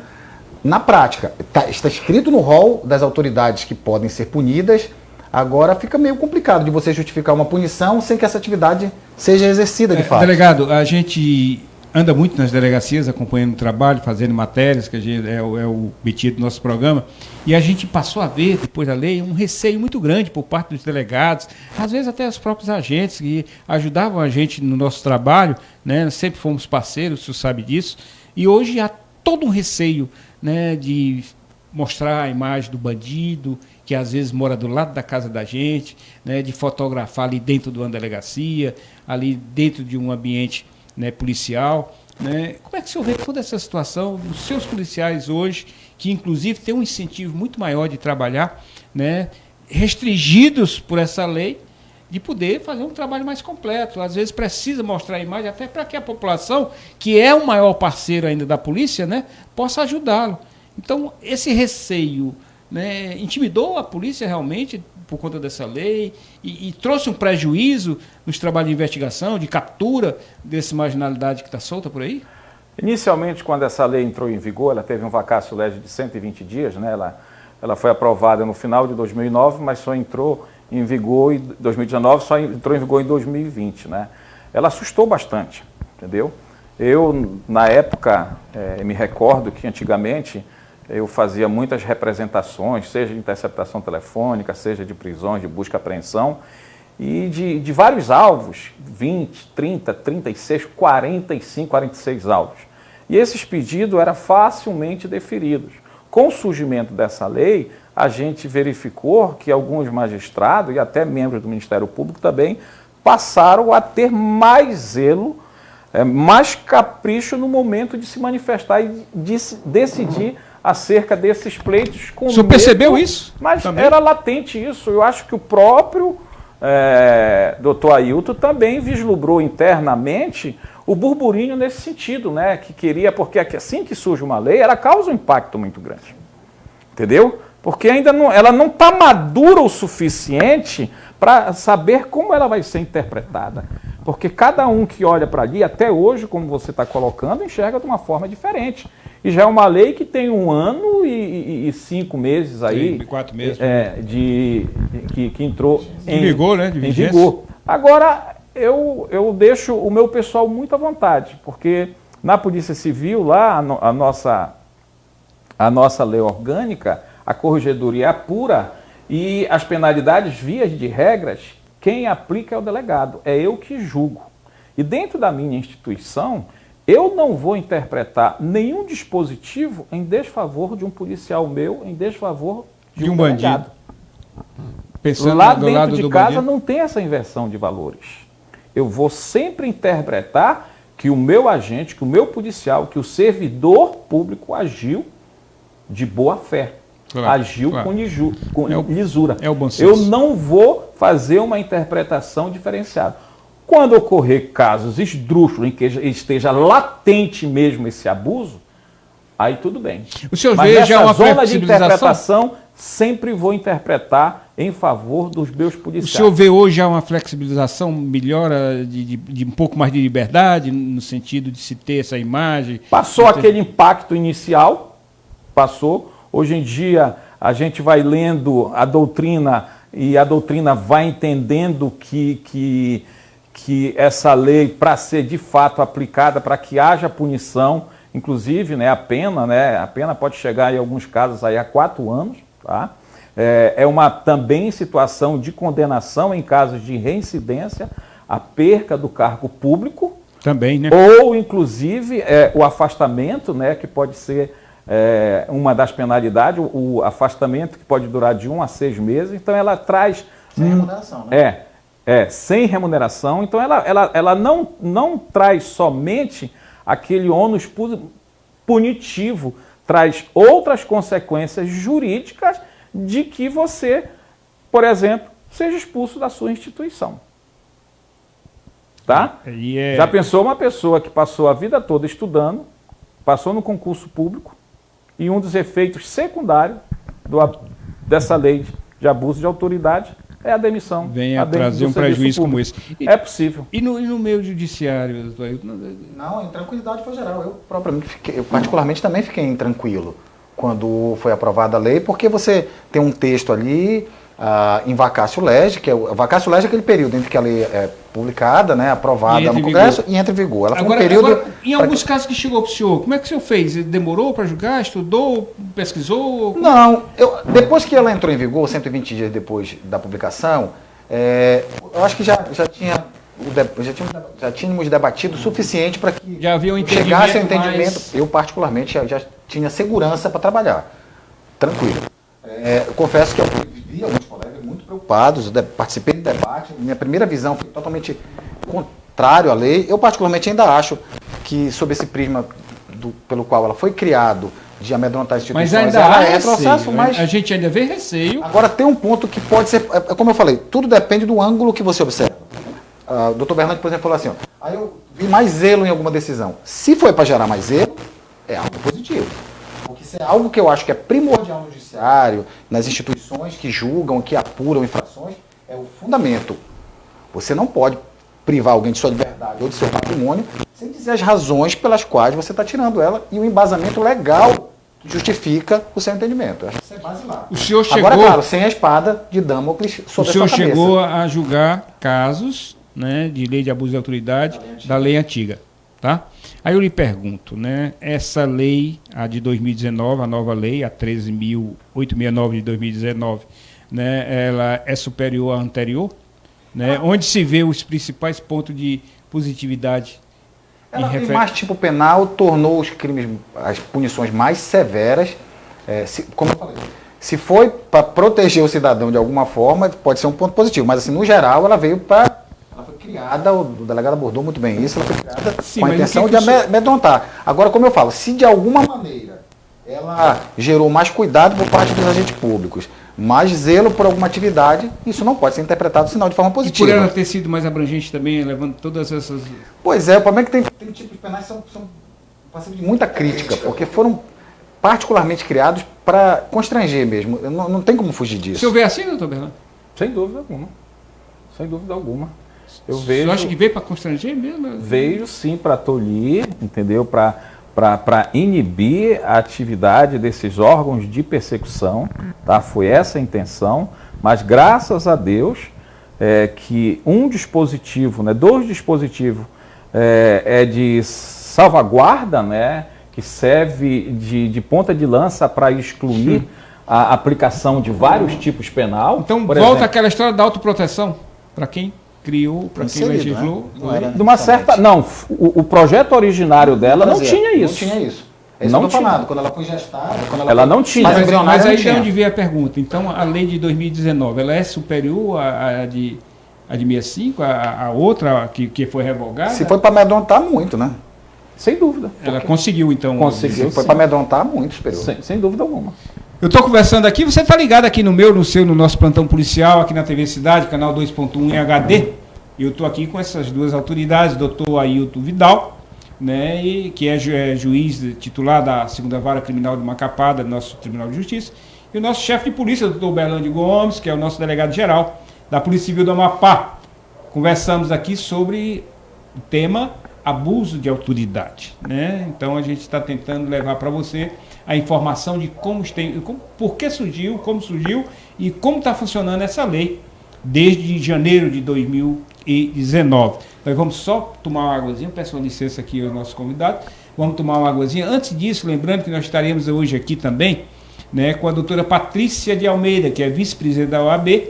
na prática. Está escrito no rol das autoridades que podem ser punidas, agora fica meio complicado de você justificar uma punição sem que essa atividade seja exercida de fato. Delegado, a gente anda muito nas delegacias, acompanhando o trabalho, fazendo matérias, que é o metido do nosso programa, e a gente passou a ver, depois da lei, um receio muito grande por parte dos delegados, às vezes até os próprios agentes que ajudavam a gente no nosso trabalho, né? Sempre fomos parceiros, o senhor sabe disso, e hoje há todo um receio, né, de mostrar a imagem do bandido, que às vezes mora do lado da casa da gente, né, de fotografar ali dentro de uma delegacia, ali dentro de um ambiente, né, policial, né? Como é que o senhor vê toda essa situação dos seus policiais hoje, que inclusive têm um incentivo muito maior de trabalhar, né, restringidos por essa lei, de poder fazer um trabalho mais completo? Às vezes precisa mostrar a imagem até para que a população, que é o maior parceiro ainda da polícia, né, possa ajudá-lo. Então, esse receio, né, intimidou a polícia realmente por conta dessa lei e trouxe um prejuízo nos trabalhos de investigação, de captura dessa marginalidade que está solta por aí? Inicialmente, quando essa lei entrou em vigor, ela teve um vacácio legis de 120 dias, né? Ela foi aprovada no final de 2009, mas só entrou em vigor em 2019, só entrou em vigor em 2020, né? Ela assustou bastante, entendeu? Eu, na época, me recordo que antigamente eu fazia muitas representações, seja de interceptação telefônica, seja de prisões, de busca e apreensão, e de vários alvos, 20, 30, 36, 45, 46 alvos. E esses pedidos eram facilmente deferidos. Com o surgimento dessa lei, a gente verificou que alguns magistrados e até membros do Ministério Público também passaram a ter mais zelo, mais capricho no momento de se manifestar e de decidir acerca desses pleitos com medo. O senhor percebeu isso? Mas também? Era latente isso. Eu acho que o próprio doutor Ailton também vislumbrou internamente o burburinho nesse sentido, né? Que queria, porque assim que surge uma lei, ela causa um impacto muito grande. Entendeu? Porque ainda não, ela não está madura o suficiente para saber como ela vai ser interpretada. Porque cada um que olha para ali, até hoje, como você está colocando, enxerga de uma forma diferente. E já é uma lei que tem 1 ano e 5 meses aí. 4 meses. Que entrou em vigor, né? Em vigor. Agora, eu deixo o meu pessoal muito à vontade, porque na Polícia Civil, lá, a nossa lei orgânica, a corregedoria apura e as penalidades, vias de regras, quem aplica é o delegado, é eu que julgo. E dentro da minha instituição, eu não vou interpretar nenhum dispositivo em desfavor de um policial meu, em desfavor de um bandido. Pensando lá do dentro lado de do casa bandido, não tem essa inversão de valores. Eu vou sempre interpretar que o meu agente, que o meu policial, que o servidor público agiu de boa fé. agiu com lisura. É o bom senso. Eu não vou fazer uma interpretação diferenciada. Quando ocorrer casos esdrúxulos em que esteja latente mesmo esse abuso, aí tudo bem. O senhor Mas vê nessa já uma zona de flexibilização? interpretação, sempre vou interpretar em favor dos meus policiais. O senhor vê hoje já uma flexibilização, melhora de um pouco mais de liberdade, no sentido de se ter essa imagem? Passou aquele impacto inicial, passou. Hoje em dia a gente vai lendo a doutrina e a doutrina vai entendendo que essa lei, para ser de fato aplicada, para que haja punição, inclusive a pena pode chegar em alguns casos aí a 4 anos, tá? É uma também situação de condenação em casos de reincidência, a perca do cargo público. Também, né? Ou, inclusive, o afastamento, que pode ser uma das penalidades, o afastamento que pode durar de 1 a 6 meses. Então, ela traz... Sem remuneração, né? Sem remuneração. Então, ela não traz somente aquele ônus punitivo, traz outras consequências jurídicas de que você, por exemplo, seja expulso da sua instituição. Tá? Já pensou uma pessoa que passou a vida toda estudando, passou no concurso público, e um dos efeitos secundários dessa lei de abuso de autoridade é a demissão. Venha trazer um prejuízo como esse. É possível. E no meio judiciário, doutor Ailton? Não, em tranquilidade foi geral. Eu particularmente também fiquei intranquilo quando foi aprovada a lei, porque você tem um texto ali em vacatio legis, que vacatio legis é aquele período entre que a lei é publicada, aprovada no Congresso e entra em vigor. Ela foi um período... Agora, em alguns casos que chegou para o senhor, como é que o senhor fez? Demorou para julgar, estudou, pesquisou? Não, depois que ela entrou em vigor, 120 dias depois da publicação, eu acho que já tínhamos debatido o suficiente para que já havia um chegasse ao entendimento. Eu, particularmente, já tinha segurança para trabalhar. Tranquilo. Eu confesso que eu vi alguns colegas muito preocupados, participei do debate, minha primeira visão foi totalmente contrário à lei. Eu, particularmente, ainda acho que, sob esse prisma pelo qual ela foi criada, de amedrontar instituições, mas ainda ela há retrocesso, mas a gente ainda vê receio. Agora, tem um ponto que pode ser, como eu falei, tudo depende do ângulo que você observa. O doutor Bernardo, por exemplo, falou assim, aí eu vi mais zelo em alguma decisão. Se foi para gerar mais zelo, é algo positivo. Porque isso é algo que eu acho que é primordial no judiciário, nas instituições que julgam, que apuram infrações, é o fundamento. Você não pode privar alguém de sua liberdade ou de seu patrimônio sem dizer as razões pelas quais você está tirando ela e o embasamento legal que justifica o seu entendimento. Eu acho que isso é basilar. O senhor chegou... Agora, claro, sem a espada de Damocles sobre a sua cabeça. O senhor chegou a julgar casos de lei de abuso de autoridade da lei antiga, tá? Aí eu lhe pergunto, essa lei, a de 2019, a nova lei, a 13.869 de 2019, ela é superior à anterior? Onde se vê os principais pontos de positividade? Ela tem mais tipo penal, tornou os crimes, as punições mais severas, como eu falei. Se foi para proteger o cidadão de alguma forma, pode ser um ponto positivo, mas assim, no geral, ela veio para... Ela foi criada, o delegado abordou muito bem isso, ela foi criada com a intenção de amedrontar. Agora, como eu falo, se de alguma maneira ela gerou mais cuidado por parte dos agentes públicos, mais zelo por alguma atividade, isso não pode ser interpretado sinal de forma positiva. E por ela ter sido mais abrangente também, levando todas essas... Pois é, o problema é que tem tipos penais que são passíveis de muita crítica, porque foram particularmente criados para constranger mesmo. Não tem como fugir disso. O senhor vê assim, doutor Bernardo? Sem dúvida alguma. Sem dúvida alguma. Eu vejo... Você acha que veio para constranger mesmo? Veio sim para tolir, entendeu? Para inibir a atividade desses órgãos de persecução, tá? Foi essa a intenção, mas graças a Deus que um dispositivo, dois dispositivos de salvaguarda, que serve de ponta de lança para excluir a aplicação de vários tipos penal. Então volta àquela história da autoproteção, para quem criou, para quem legislou. De uma certa... Não, o projeto originário dela não tinha isso. Não tinha isso. Não tinha nada. Quando ela foi gestada... Ela não tinha. Mas aí de onde veio a pergunta? Então, a lei de 2019, ela é superior à de 65, a outra que foi revogada? Se foi para amedrontar muito, Sem dúvida. Ela conseguiu, então... Conseguiu. Foi para amedrontar muito superior. Sem dúvida alguma. Eu estou conversando aqui, você está ligado aqui no nosso plantão policial, aqui na TV Cidade, canal 2.1 em HD. Eu estou aqui com essas duas autoridades, doutor Ailton Vidal, né, que é juiz titular da 2ª Vara Criminal de Macapá, do nosso Tribunal de Justiça, e o nosso chefe de polícia, doutor Berlândio Gomes, que é o nosso delegado-geral da Polícia Civil do Amapá. Conversamos aqui sobre o tema abuso de autoridade, né? Então a gente está tentando levar para você a informação de por que surgiu, como surgiu e como está funcionando essa lei desde janeiro de 2019. Nós vamos só tomar uma águazinha, peço licença aqui ao nosso convidado, vamos tomar uma águazinha. Antes disso, lembrando que nós estaremos hoje aqui também, né, com a doutora Patrícia de Almeida, que é vice-presidente da OAB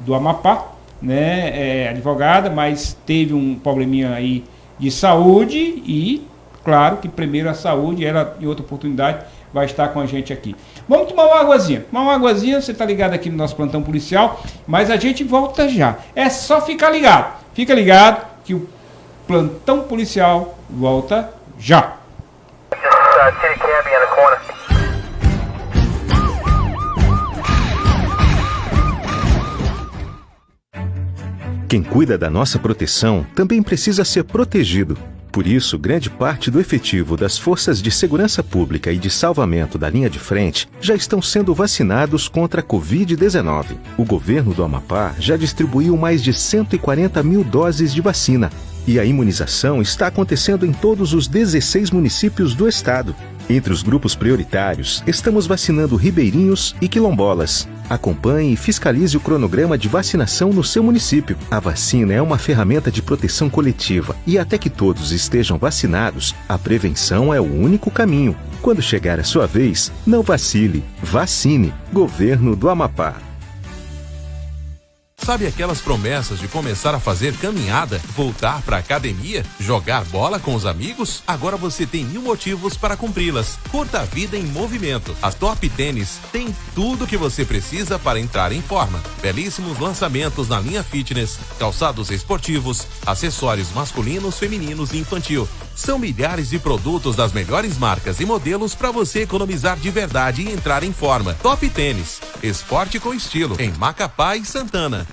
do Amapá, né, advogada, mas teve um probleminha aí de saúde e, claro, que primeiro a saúde, ela em outra oportunidade vai estar com a gente aqui. Vamos tomar uma águazinha, você está ligado aqui no nosso plantão policial, mas a gente volta já. É só ficar ligado. Fica ligado que o plantão policial volta já. Quem cuida da nossa proteção também precisa ser protegido. Por isso, grande parte do efetivo das Forças de Segurança Pública e de Salvamento da Linha de Frente já estão sendo vacinados contra a Covid-19. O governo do Amapá já distribuiu mais de 140 mil doses de vacina e a imunização está acontecendo em todos os 16 municípios do estado. Entre os grupos prioritários, estamos vacinando ribeirinhos e quilombolas. Acompanhe e fiscalize o cronograma de vacinação no seu município. A vacina é uma ferramenta de proteção coletiva e até que todos estejam vacinados, a prevenção é o único caminho. Quando chegar a sua vez, não vacile. Vacine. Governo do Amapá. Sabe aquelas promessas de começar a fazer caminhada, voltar pra academia, jogar bola com os amigos? Agora você tem 1000 motivos para cumpri-las. Curta a vida em movimento. A Top Tênis tem tudo que você precisa para entrar em forma. Belíssimos lançamentos na linha fitness, calçados esportivos, acessórios masculinos, femininos e infantil. São milhares de produtos das melhores marcas e modelos para você economizar de verdade e entrar em forma. Top Tênis, esporte com estilo, em Macapá e Santana.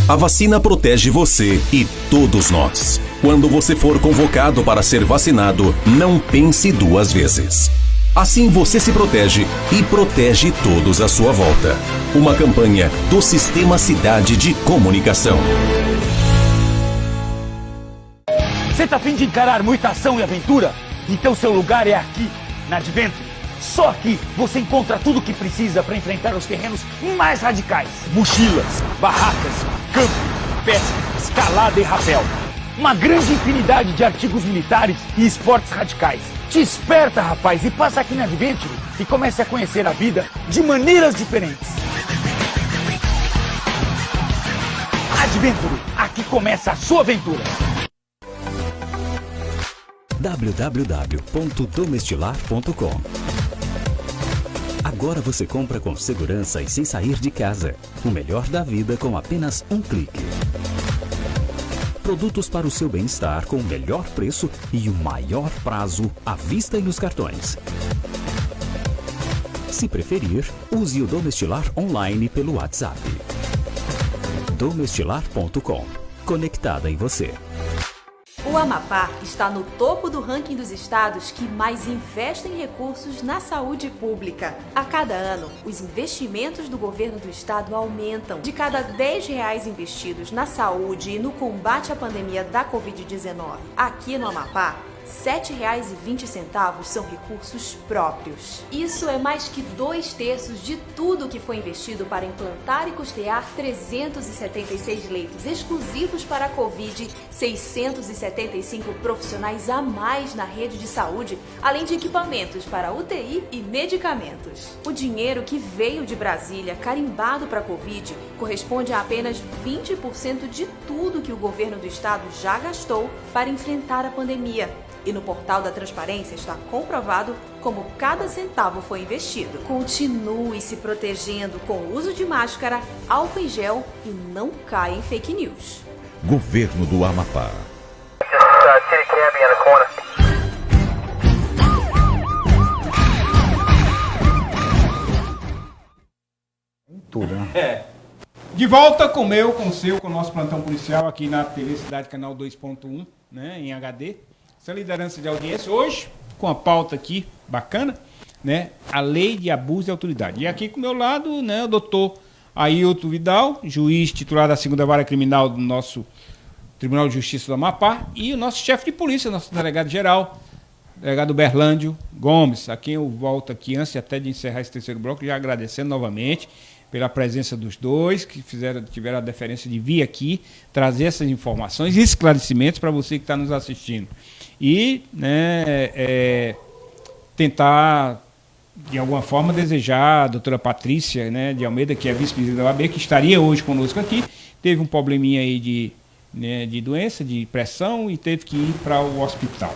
A vacina protege você e todos nós. Quando você for convocado para ser vacinado, não pense 2 vezes. Assim você se protege e protege todos à sua volta. Uma campanha do Sistema Cidade de Comunicação. Você tá a fim de encarar muita ação e aventura? Então seu lugar é aqui, na Adventure. Só aqui você encontra tudo o que precisa para enfrentar os terrenos mais radicais. Mochilas, barracas, camping, pesca, escalada e rapel. Uma grande infinidade de artigos militares e esportes radicais. Te esperta, rapaz, e passa aqui na Adventure e comece a conhecer a vida de maneiras diferentes. Adventure, aqui começa a sua aventura. www.domestilar.com. Agora você compra com segurança e sem sair de casa. O melhor da vida com apenas um clique. Produtos para o seu bem-estar com o melhor preço e o maior prazo à vista e nos cartões. Se preferir, use o Domestilar online pelo WhatsApp. Domestilar.com. Conectada em você. O Amapá está no topo do ranking dos estados que mais investem recursos na saúde pública. A cada ano, os investimentos do governo do estado aumentam. De cada R$10 investidos na saúde e no combate à pandemia da Covid-19, aqui no Amapá, R$7,20 são recursos próprios. Isso é mais que 2/3 de tudo que foi investido para implantar e custear 376 leitos exclusivos para a Covid, 675 profissionais a mais na rede de saúde, além de equipamentos para UTI e medicamentos. O dinheiro que veio de Brasília carimbado para a Covid corresponde a apenas 20% de tudo que o governo do estado já gastou para enfrentar a pandemia. E no portal da Transparência está comprovado como cada centavo foi investido. Continue se protegendo com o uso de máscara, álcool em gel e não caia em fake news. Governo do Amapá. Tudo, né? De volta com o nosso plantão policial aqui na TV Cidade Canal 2.1, né, em HD. Essa liderança de audiência hoje, com a pauta aqui, bacana, né? A lei de abuso de autoridade. E aqui com o meu lado, né, o doutor Ailton Vidal, juiz titular da 2ª Vara Criminal do nosso Tribunal de Justiça do Amapá, e o nosso chefe de polícia, nosso delegado-geral, delegado Berlândio Gomes, a quem eu volto aqui, antes até de encerrar esse terceiro bloco, já agradecendo novamente pela presença dos dois, que tiveram a deferência de vir aqui, trazer essas informações e esclarecimentos para você que está nos assistindo. E, né, tentar, de alguma forma, desejar a doutora Patrícia, né, de Almeida, que é vice-presidente da OAB, que estaria hoje conosco aqui, teve um probleminha aí de doença, de pressão, e teve que ir para o hospital.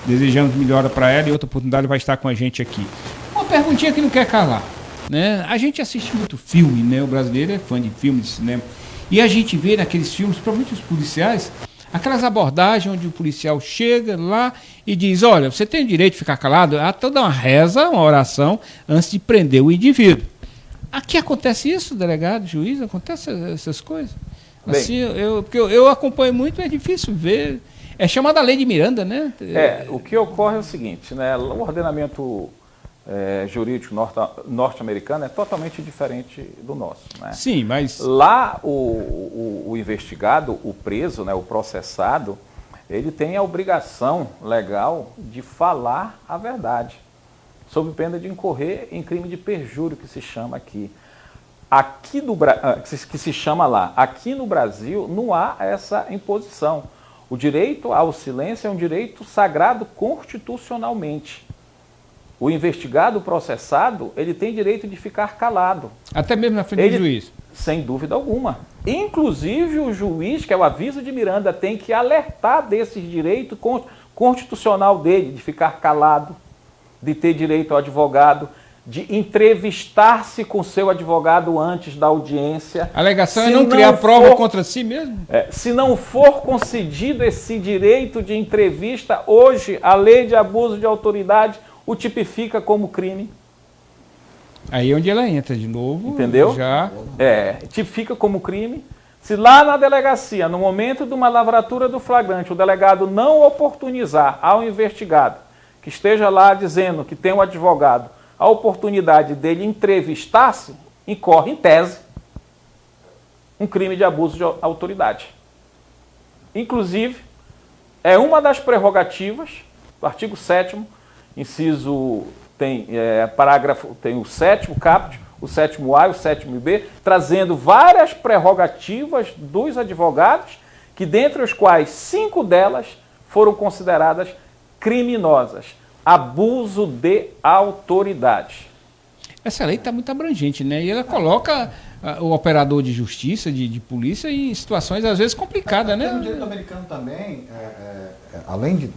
Desejamos melhora para ela, e outra oportunidade vai estar com a gente aqui. Uma perguntinha que não quer calar, né? A gente assiste muito filme, né? O brasileiro é fã de filme, de cinema, e a gente vê naqueles filmes, principalmente os policiais, aquelas abordagens onde o policial chega lá e diz, olha, você tem o direito de ficar calado, até dar uma reza, uma oração, antes de prender o indivíduo. Aqui acontece isso, delegado, juiz, acontece essas coisas? Bem, assim, porque eu acompanho muito, é difícil ver. É chamada Lei de Miranda, né? O que ocorre é o seguinte, né? O ordenamento jurídico norte-americano é totalmente diferente do nosso, né? Sim, mas... Lá o investigado, o preso, né, o processado, ele tem a obrigação legal de falar a verdade, sob pena de incorrer em crime de perjúrio, que se chama aqui. Que se chama lá. Aqui no Brasil não há essa imposição. O direito ao silêncio é um direito sagrado constitucionalmente. O investigado, o processado, ele tem direito de ficar calado. Até mesmo na frente do juiz? Sem dúvida alguma. Inclusive o juiz, que é o aviso de Miranda, tem que alertar desse direito constitucional dele, de ficar calado, de ter direito ao advogado, de entrevistar-se com seu advogado antes da audiência. A alegação é não criar prova contra si mesmo? Se não for concedido esse direito de entrevista, hoje a lei de abuso de autoridade o tipifica como crime. Aí é onde ela entra de novo. Entendeu? Já. Tipifica como crime. Se lá na delegacia, no momento de uma lavratura do flagrante, o delegado não oportunizar ao investigado, que esteja lá dizendo que tem um advogado, a oportunidade dele entrevistar-se, incorre, em tese, um crime de abuso de autoridade. Inclusive, é uma das prerrogativas do artigo 7º, inciso, parágrafo, tem o 7º caput, o 7º A e o 7º B, trazendo várias prerrogativas dos advogados, que dentre os quais 5 delas foram consideradas criminosas. Abuso de autoridade. Essa lei está muito abrangente, né? E ela coloca o operador de justiça, de polícia, em situações às vezes complicadas, né? No direito americano também, além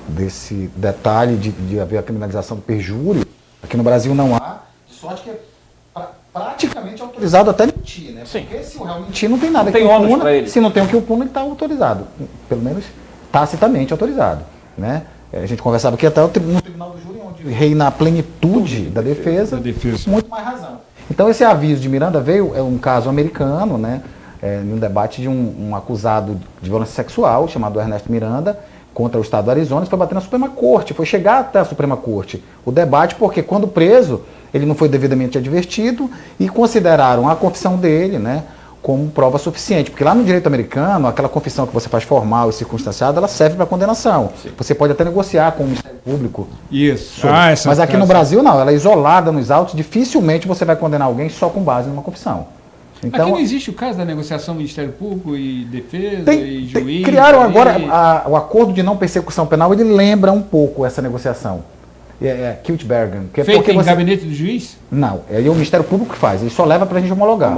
desse detalhe de haver a criminalização do perjúrio, aqui no Brasil não há, de sorte que é praticamente autorizado até mentir, né? Sim. Porque se o réu mentir, não tem nada. Não tem ônus para ele. Se não tem o que o puna, ele está autorizado. Pelo menos tacitamente autorizado, né? A gente conversava aqui até no tribunal do júri, onde reina a plenitude da defesa, muito mais razão. Então esse aviso de Miranda veio, é um caso americano, né? em um debate de um acusado de violência sexual, chamado Ernesto Miranda, contra o estado do Arizona, foi bater na Suprema Corte, foi chegar até a Suprema Corte. O debate, porque quando preso, ele não foi devidamente advertido e consideraram a confissão dele, né, como prova suficiente. Porque lá no direito americano, aquela confissão que você faz formal e circunstanciada, ela serve para condenação. Sim. Você pode até negociar com o Ministério Público. Isso. Mas aqui no Brasil, não. Ela é isolada nos autos. Dificilmente você vai condenar alguém só com base numa confissão. Então, aqui não existe o caso da negociação Ministério Público e Defesa e juiz? Criaram agora o acordo de não persecução penal, ele lembra um pouco essa negociação. Kiltbergen. Feito em gabinete do juiz? Não, é o Ministério Público que faz, ele só leva para a gente homologar.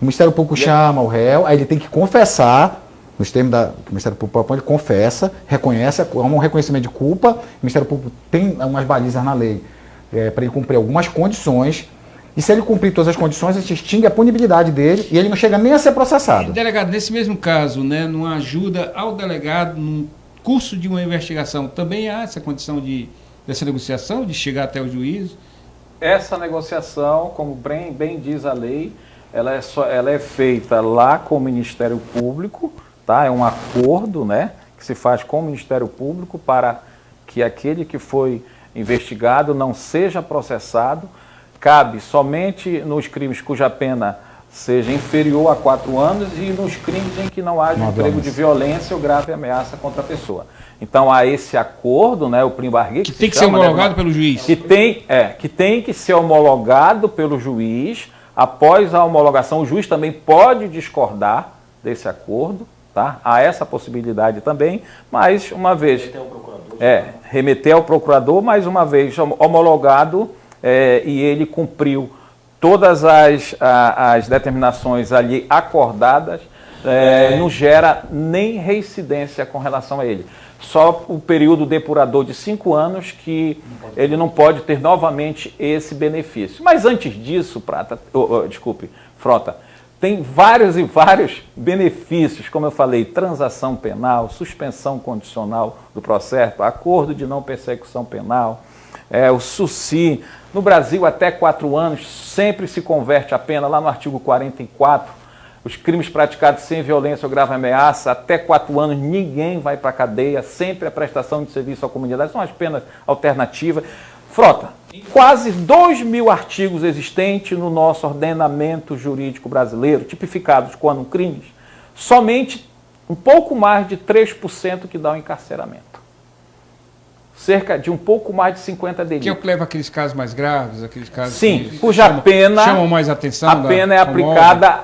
O Ministério Público chama o réu, aí ele tem que confessar, nos termos que o Ministério Público propõe, ele confessa, reconhece, há um reconhecimento de culpa, o Ministério Público tem umas balizas na lei para ele cumprir algumas condições, e se ele cumprir todas as condições, a gente extingue a punibilidade dele e ele não chega nem a ser processado. Delegado, nesse mesmo caso, né, numa ajuda ao delegado, num curso de uma investigação, também há essa condição dessa negociação, de chegar até o juízo? Essa negociação, como bem diz a lei, ela é feita lá com o Ministério Público, tá? É um acordo, né, que se faz com o Ministério Público para que aquele que foi investigado não seja processado. Cabe somente nos crimes cuja pena seja inferior a 4 anos e nos crimes em que não haja emprego de violência ou grave ameaça contra a pessoa. Então há esse acordo, né, o primo barguet, que tem que ser homologado pelo juiz. Que tem que ser homologado pelo juiz. Após a homologação, o juiz também pode discordar desse acordo, tá? Há essa possibilidade também, mas uma vez remeter ao procurador, mais uma vez homologado e ele cumpriu todas as determinações ali acordadas, não gera nem reincidência com relação a ele. Só o período depurador de 5 anos que ele não pode ter novamente esse benefício. Mas antes disso, Frota, tem vários e vários benefícios, como eu falei, transação penal, suspensão condicional do processo, acordo de não persecução penal, o SUSI. No Brasil, até 4 anos, sempre se converte a pena, lá no artigo 44, os crimes praticados sem violência ou grave ameaça, até 4 anos, ninguém vai para a cadeia, sempre a prestação de serviço à comunidade, são as penas alternativas. Frota, quase 2.000 artigos existentes no nosso ordenamento jurídico brasileiro, tipificados como crimes, somente um pouco mais de 3% que dão encarceramento. Cerca de um pouco mais de 50 delitos. Que é o que leva aqueles casos mais graves, aqueles casos que cuja pena chamam mais atenção. A pena é aplicada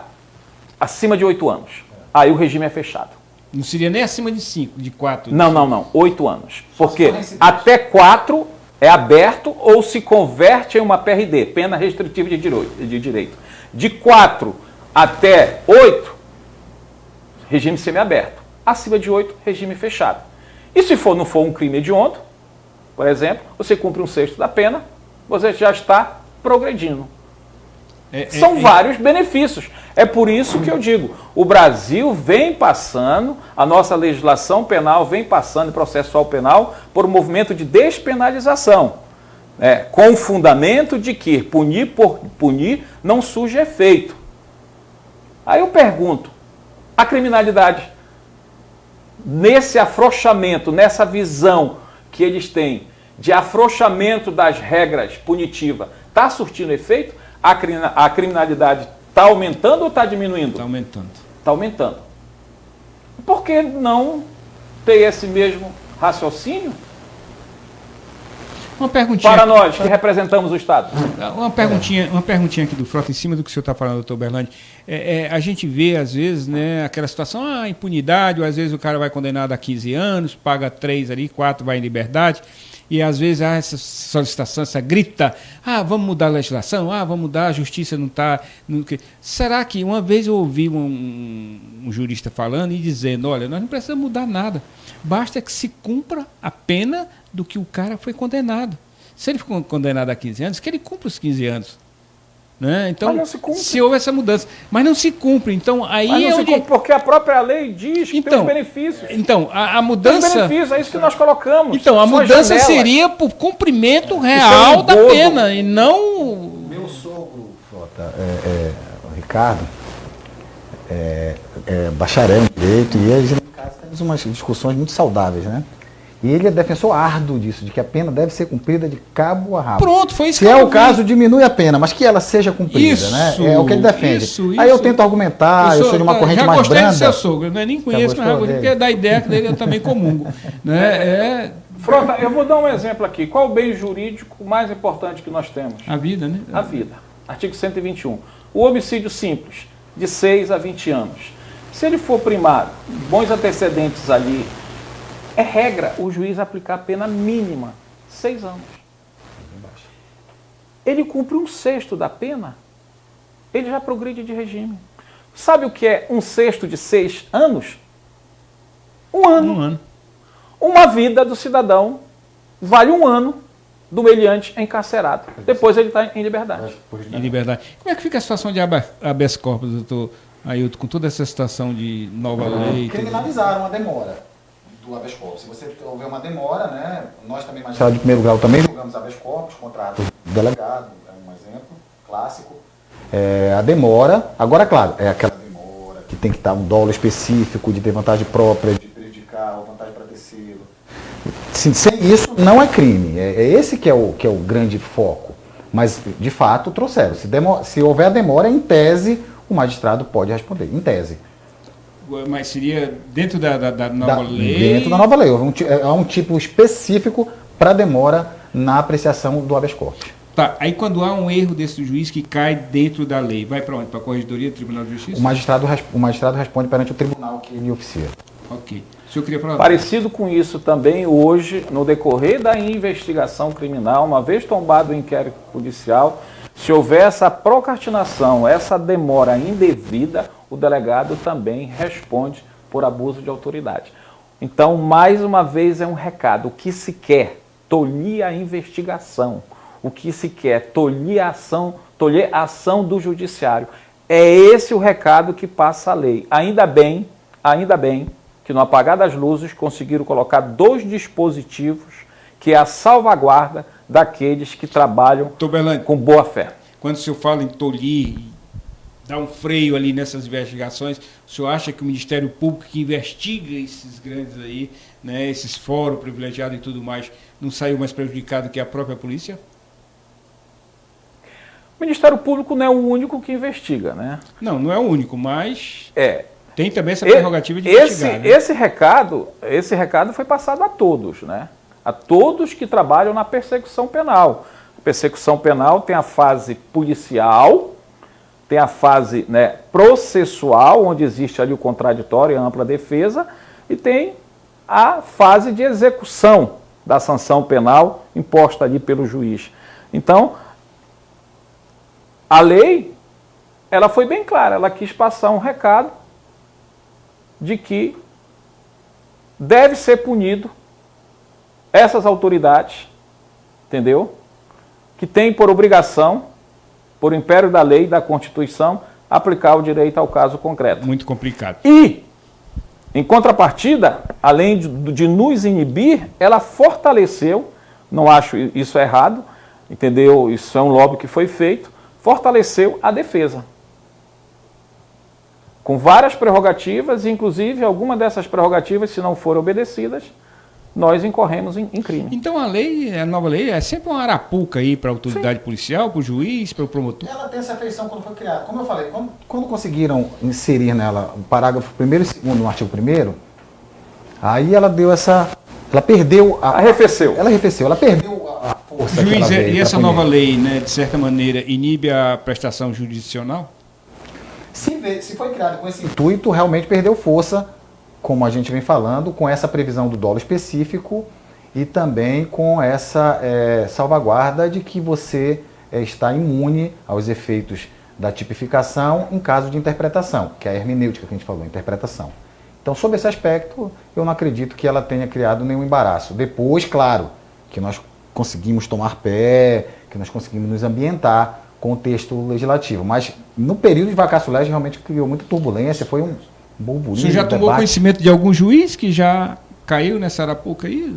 acima de 8 anos. Aí o regime é fechado. Não seria nem acima de 5, de 4? Não. 8 anos. Porque até 4 é aberto ou se converte em uma PRD, pena restritiva de direito. De 4 até 8, regime semiaberto. Acima de 8, regime fechado. E se não for um crime hediondo, por exemplo, você cumpre 1/6 da pena, você já está progredindo. São vários benefícios. É por isso que eu digo, o Brasil vem passando, a nossa legislação penal vem passando, processual penal, por um movimento de despenalização, com o fundamento de que punir por punir não surge efeito. Aí eu pergunto, a criminalidade, nesse afrouxamento, nessa visão que eles têm de afrouxamento das regras punitivas, está surtindo efeito? A criminalidade está aumentando ou está diminuindo? Está aumentando. Está aumentando. Por que não ter esse mesmo raciocínio? Uma perguntinha. Para nós que representamos o Estado. Uma perguntinha aqui do Frota, em cima do que o senhor está falando, doutor Berlandi. A gente vê, às vezes, né, aquela situação, impunidade, ou às vezes o cara vai condenado a 15 anos, paga 3 ali, 4 vai em liberdade. E às vezes há essa solicitação, essa grita, vamos mudar a legislação, vamos mudar, a justiça não está... Será que uma vez eu ouvi um jurista falando e dizendo, olha, nós não precisamos mudar nada, basta que se cumpra a pena do que o cara foi condenado. Se ele for condenado a 15 anos, que ele cumpra os 15 anos. Né? Então, se houve essa mudança, mas não se cumpre, então aí mas não se cumpre porque a própria lei diz que tem os benefícios. Então, a mudança... Tem benefícios, é isso que nós colocamos. Então, a mudança seria por cumprimento real da pena, e não... Meu sogro, Frota, o Ricardo, bacharel em direito, e a gente, temos umas discussões muito saudáveis, né? E ele é defensor árduo disso, de que a pena deve ser cumprida de cabo a rabo. Pronto, foi isso Se que é eu o vi. caso, diminui a pena, mas que ela seja cumprida, Isso, né? É o que ele defende. isso. Aí eu tento argumentar, eu sou de uma corrente mais branda. Já gostei do seu sogro, né? Nem conheço, mas já gostei, porque da ideia dele eu também comungo. Né? Frota, eu vou dar um exemplo aqui. Qual o bem jurídico mais importante que nós temos? A vida, né? A vida. Artigo 121. O homicídio simples, de 6 a 20 anos. Se ele for primário, bons antecedentes ali, é regra o juiz aplicar a pena mínima, 6 anos. Ele cumpre 1/6 da pena, ele já progride de regime. Sabe o que é 1/6 de 6 anos? 1 ano. 1 ano. Uma vida do cidadão vale 1 ano do meliante encarcerado. Depois ele está em liberdade. Em liberdade. Como é que fica a situação de habeas corpus, doutor Ailton, com toda essa situação de nova lei? Criminalizaram a demora do habeas corpus. Se você houver uma demora, né, nós também, magistrados de primeiro grau, também julgamos habeas corpus, contrato do delegado, é um exemplo clássico. A demora, agora, claro, é aquela demora que tem que estar um dolo específico, de ter vantagem própria, de prejudicar, ou vantagem para terceiro. Sem isso, não é crime. É esse que é o grande foco. Mas, de fato, trouxeram. Se houver a demora, em tese, o magistrado pode responder, em tese. Mas seria dentro da nova lei? Dentro da nova lei. Há um tipo específico para demora na apreciação do habeas corpus. Tá, aí quando há um erro desse juiz que cai dentro da lei, vai para onde? Para a Corregedoria do Tribunal de Justiça? O magistrado responde perante o tribunal que ele oficia. Ok. O senhor queria falar? Parecido com isso também, hoje, no decorrer da investigação criminal, uma vez tombado o inquérito policial, se houver essa procrastinação, essa demora indevida, o delegado também responde por abuso de autoridade. Então, mais uma vez, é um recado. O que se quer? Tolir a investigação. O que se quer? Tolir a ação do judiciário. É esse o recado que passa a lei. Ainda bem que no apagar das luzes conseguiram colocar 2 dispositivos que é a salvaguarda daqueles que trabalham com boa fé. Quando o senhor fala em tolir, dar um freio ali nessas investigações, o senhor acha que o Ministério Público que investiga esses grandes aí, né, esses fóruns privilegiados e tudo mais, não saiu mais prejudicado que a própria polícia? O Ministério Público não é o único que investiga, né? Não é o único, mas tem também essa prerrogativa de investigar. Né? Esse recado foi passado a todos, né? A todos que trabalham na persecução penal. A persecução penal tem a fase policial, tem a fase, né, processual, onde existe ali o contraditório e a ampla defesa, e tem a fase de execução da sanção penal imposta ali pelo juiz. Então, a lei, ela foi bem clara, ela quis passar um recado de que deve ser punido essas autoridades, entendeu? Que têm por obrigação, por império da lei e da Constituição, aplicar o direito ao caso concreto. Muito complicado. E, em contrapartida, além de nos inibir, ela fortaleceu, não acho isso errado, entendeu? Isso é um lobby que foi feito, fortaleceu a defesa. Com várias prerrogativas, inclusive alguma dessas prerrogativas, se não forem obedecidas, nós incorremos em crime. Então a nova lei é sempre uma arapuca aí para a autoridade policial, para o juiz, para o promotor? Ela tem essa feição quando foi criada. Como eu falei, quando conseguiram inserir nela o parágrafo 1º e 2º no artigo 1º, aí ela deu essa... Ela perdeu... Arrefeceu. Ela arrefeceu, ela perdeu a força. Juiz, que ela veio e essa pra punir. nova lei, né, de certa maneira, inibe a prestação jurisdicional? Se foi criada com esse intuito, realmente perdeu força, como a gente vem falando, com essa previsão do dolo específico e também com essa salvaguarda de que você está imune aos efeitos da tipificação em caso de interpretação, que é a hermenêutica que a gente falou, interpretação. Então, sob esse aspecto, eu não acredito que ela tenha criado nenhum embaraço. Depois, claro, que nós conseguimos tomar pé, que nós conseguimos nos ambientar com o texto legislativo. Mas, no período de vacatio legis, realmente criou muita turbulência, foi um burburinho. O senhor já tomou conhecimento de algum juiz que já caiu nessa arapuca aí?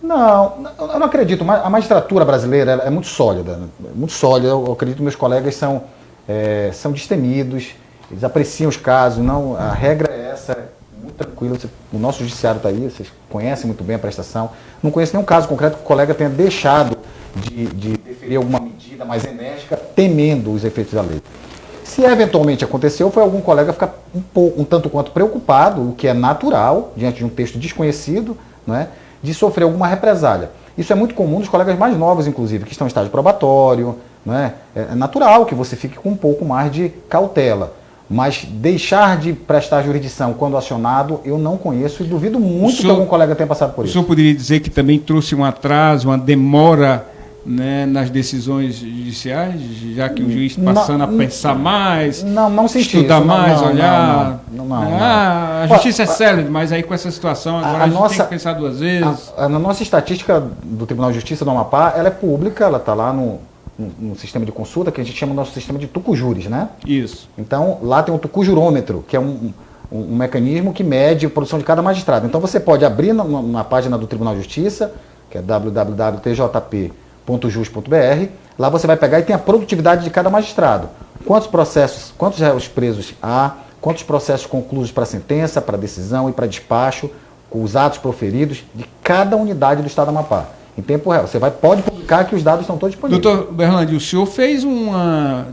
Não, eu não acredito. A magistratura brasileira é muito sólida. Muito sólida. Eu acredito que meus colegas são são destemidos, eles apreciam os casos, não, a regra é essa, muito tranquila. O nosso judiciário está aí, vocês conhecem muito bem a prestação. Não conheço nenhum caso concreto que o colega tenha deixado de deferir alguma medida mais enérgica, temendo os efeitos da lei. Se eventualmente aconteceu, foi algum colega ficar um tanto quanto preocupado, o que é natural, diante de um texto desconhecido, não é, de sofrer alguma represália. Isso é muito comum nos colegas mais novos, inclusive, que estão em estágio probatório, não é? É natural que você fique com um pouco mais de cautela. Mas deixar de prestar jurisdição quando acionado, eu não conheço e duvido muito que algum colega tenha passado por isso. O senhor poderia dizer que também trouxe um atraso, uma demora, né, nas decisões judiciais, já que o juiz passando a pensar mais, não senti estudar isso, mais, olhar... Não. A justiça é célere, mas aí com essa situação agora a gente tem que pensar duas vezes. Na nossa estatística do Tribunal de Justiça do Amapá, ela é pública, ela está lá no sistema de consulta, que a gente chama o nosso sistema de tucujures, né? Isso. Então, lá tem um tucujurômetro, que é um mecanismo que mede a produção de cada magistrado. Então, você pode abrir na página do Tribunal de Justiça, que é www.tjp.jus.br, lá você vai pegar e tem a produtividade de cada magistrado. Quantos réus presos há, quantos processos conclusos para sentença, para decisão e para despacho, com os atos proferidos de cada unidade do Estado do Amapá. Em tempo real. Você pode publicar que os dados estão todos disponíveis. Doutor Berlandi, o senhor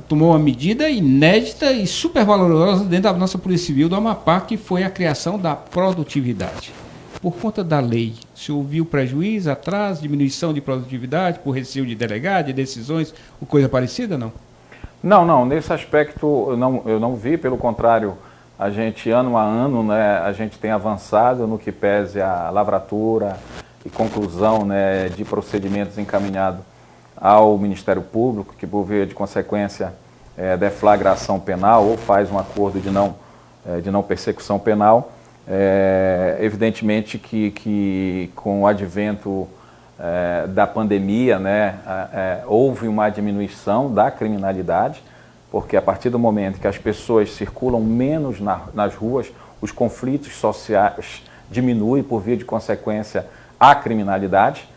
tomou uma medida inédita e super valorosa dentro da nossa Polícia Civil do Amapá, que foi a criação da produtividade. Por conta da lei, o senhor viu prejuízo, atraso, diminuição de produtividade, por receio de delegado, de decisões, ou coisa parecida, não? Não, nesse aspecto eu não vi, pelo contrário, a gente ano a ano, né, a gente tem avançado no que pese a lavratura e conclusão, né, de procedimentos encaminhados ao Ministério Público, que por via de consequência deflagra ação penal ou faz um acordo de não persecução penal. Evidentemente que com o advento da pandemia, né, houve uma diminuição da criminalidade, porque a partir do momento que as pessoas circulam menos nas ruas, os conflitos sociais diminuem, por via de consequência a criminalidade.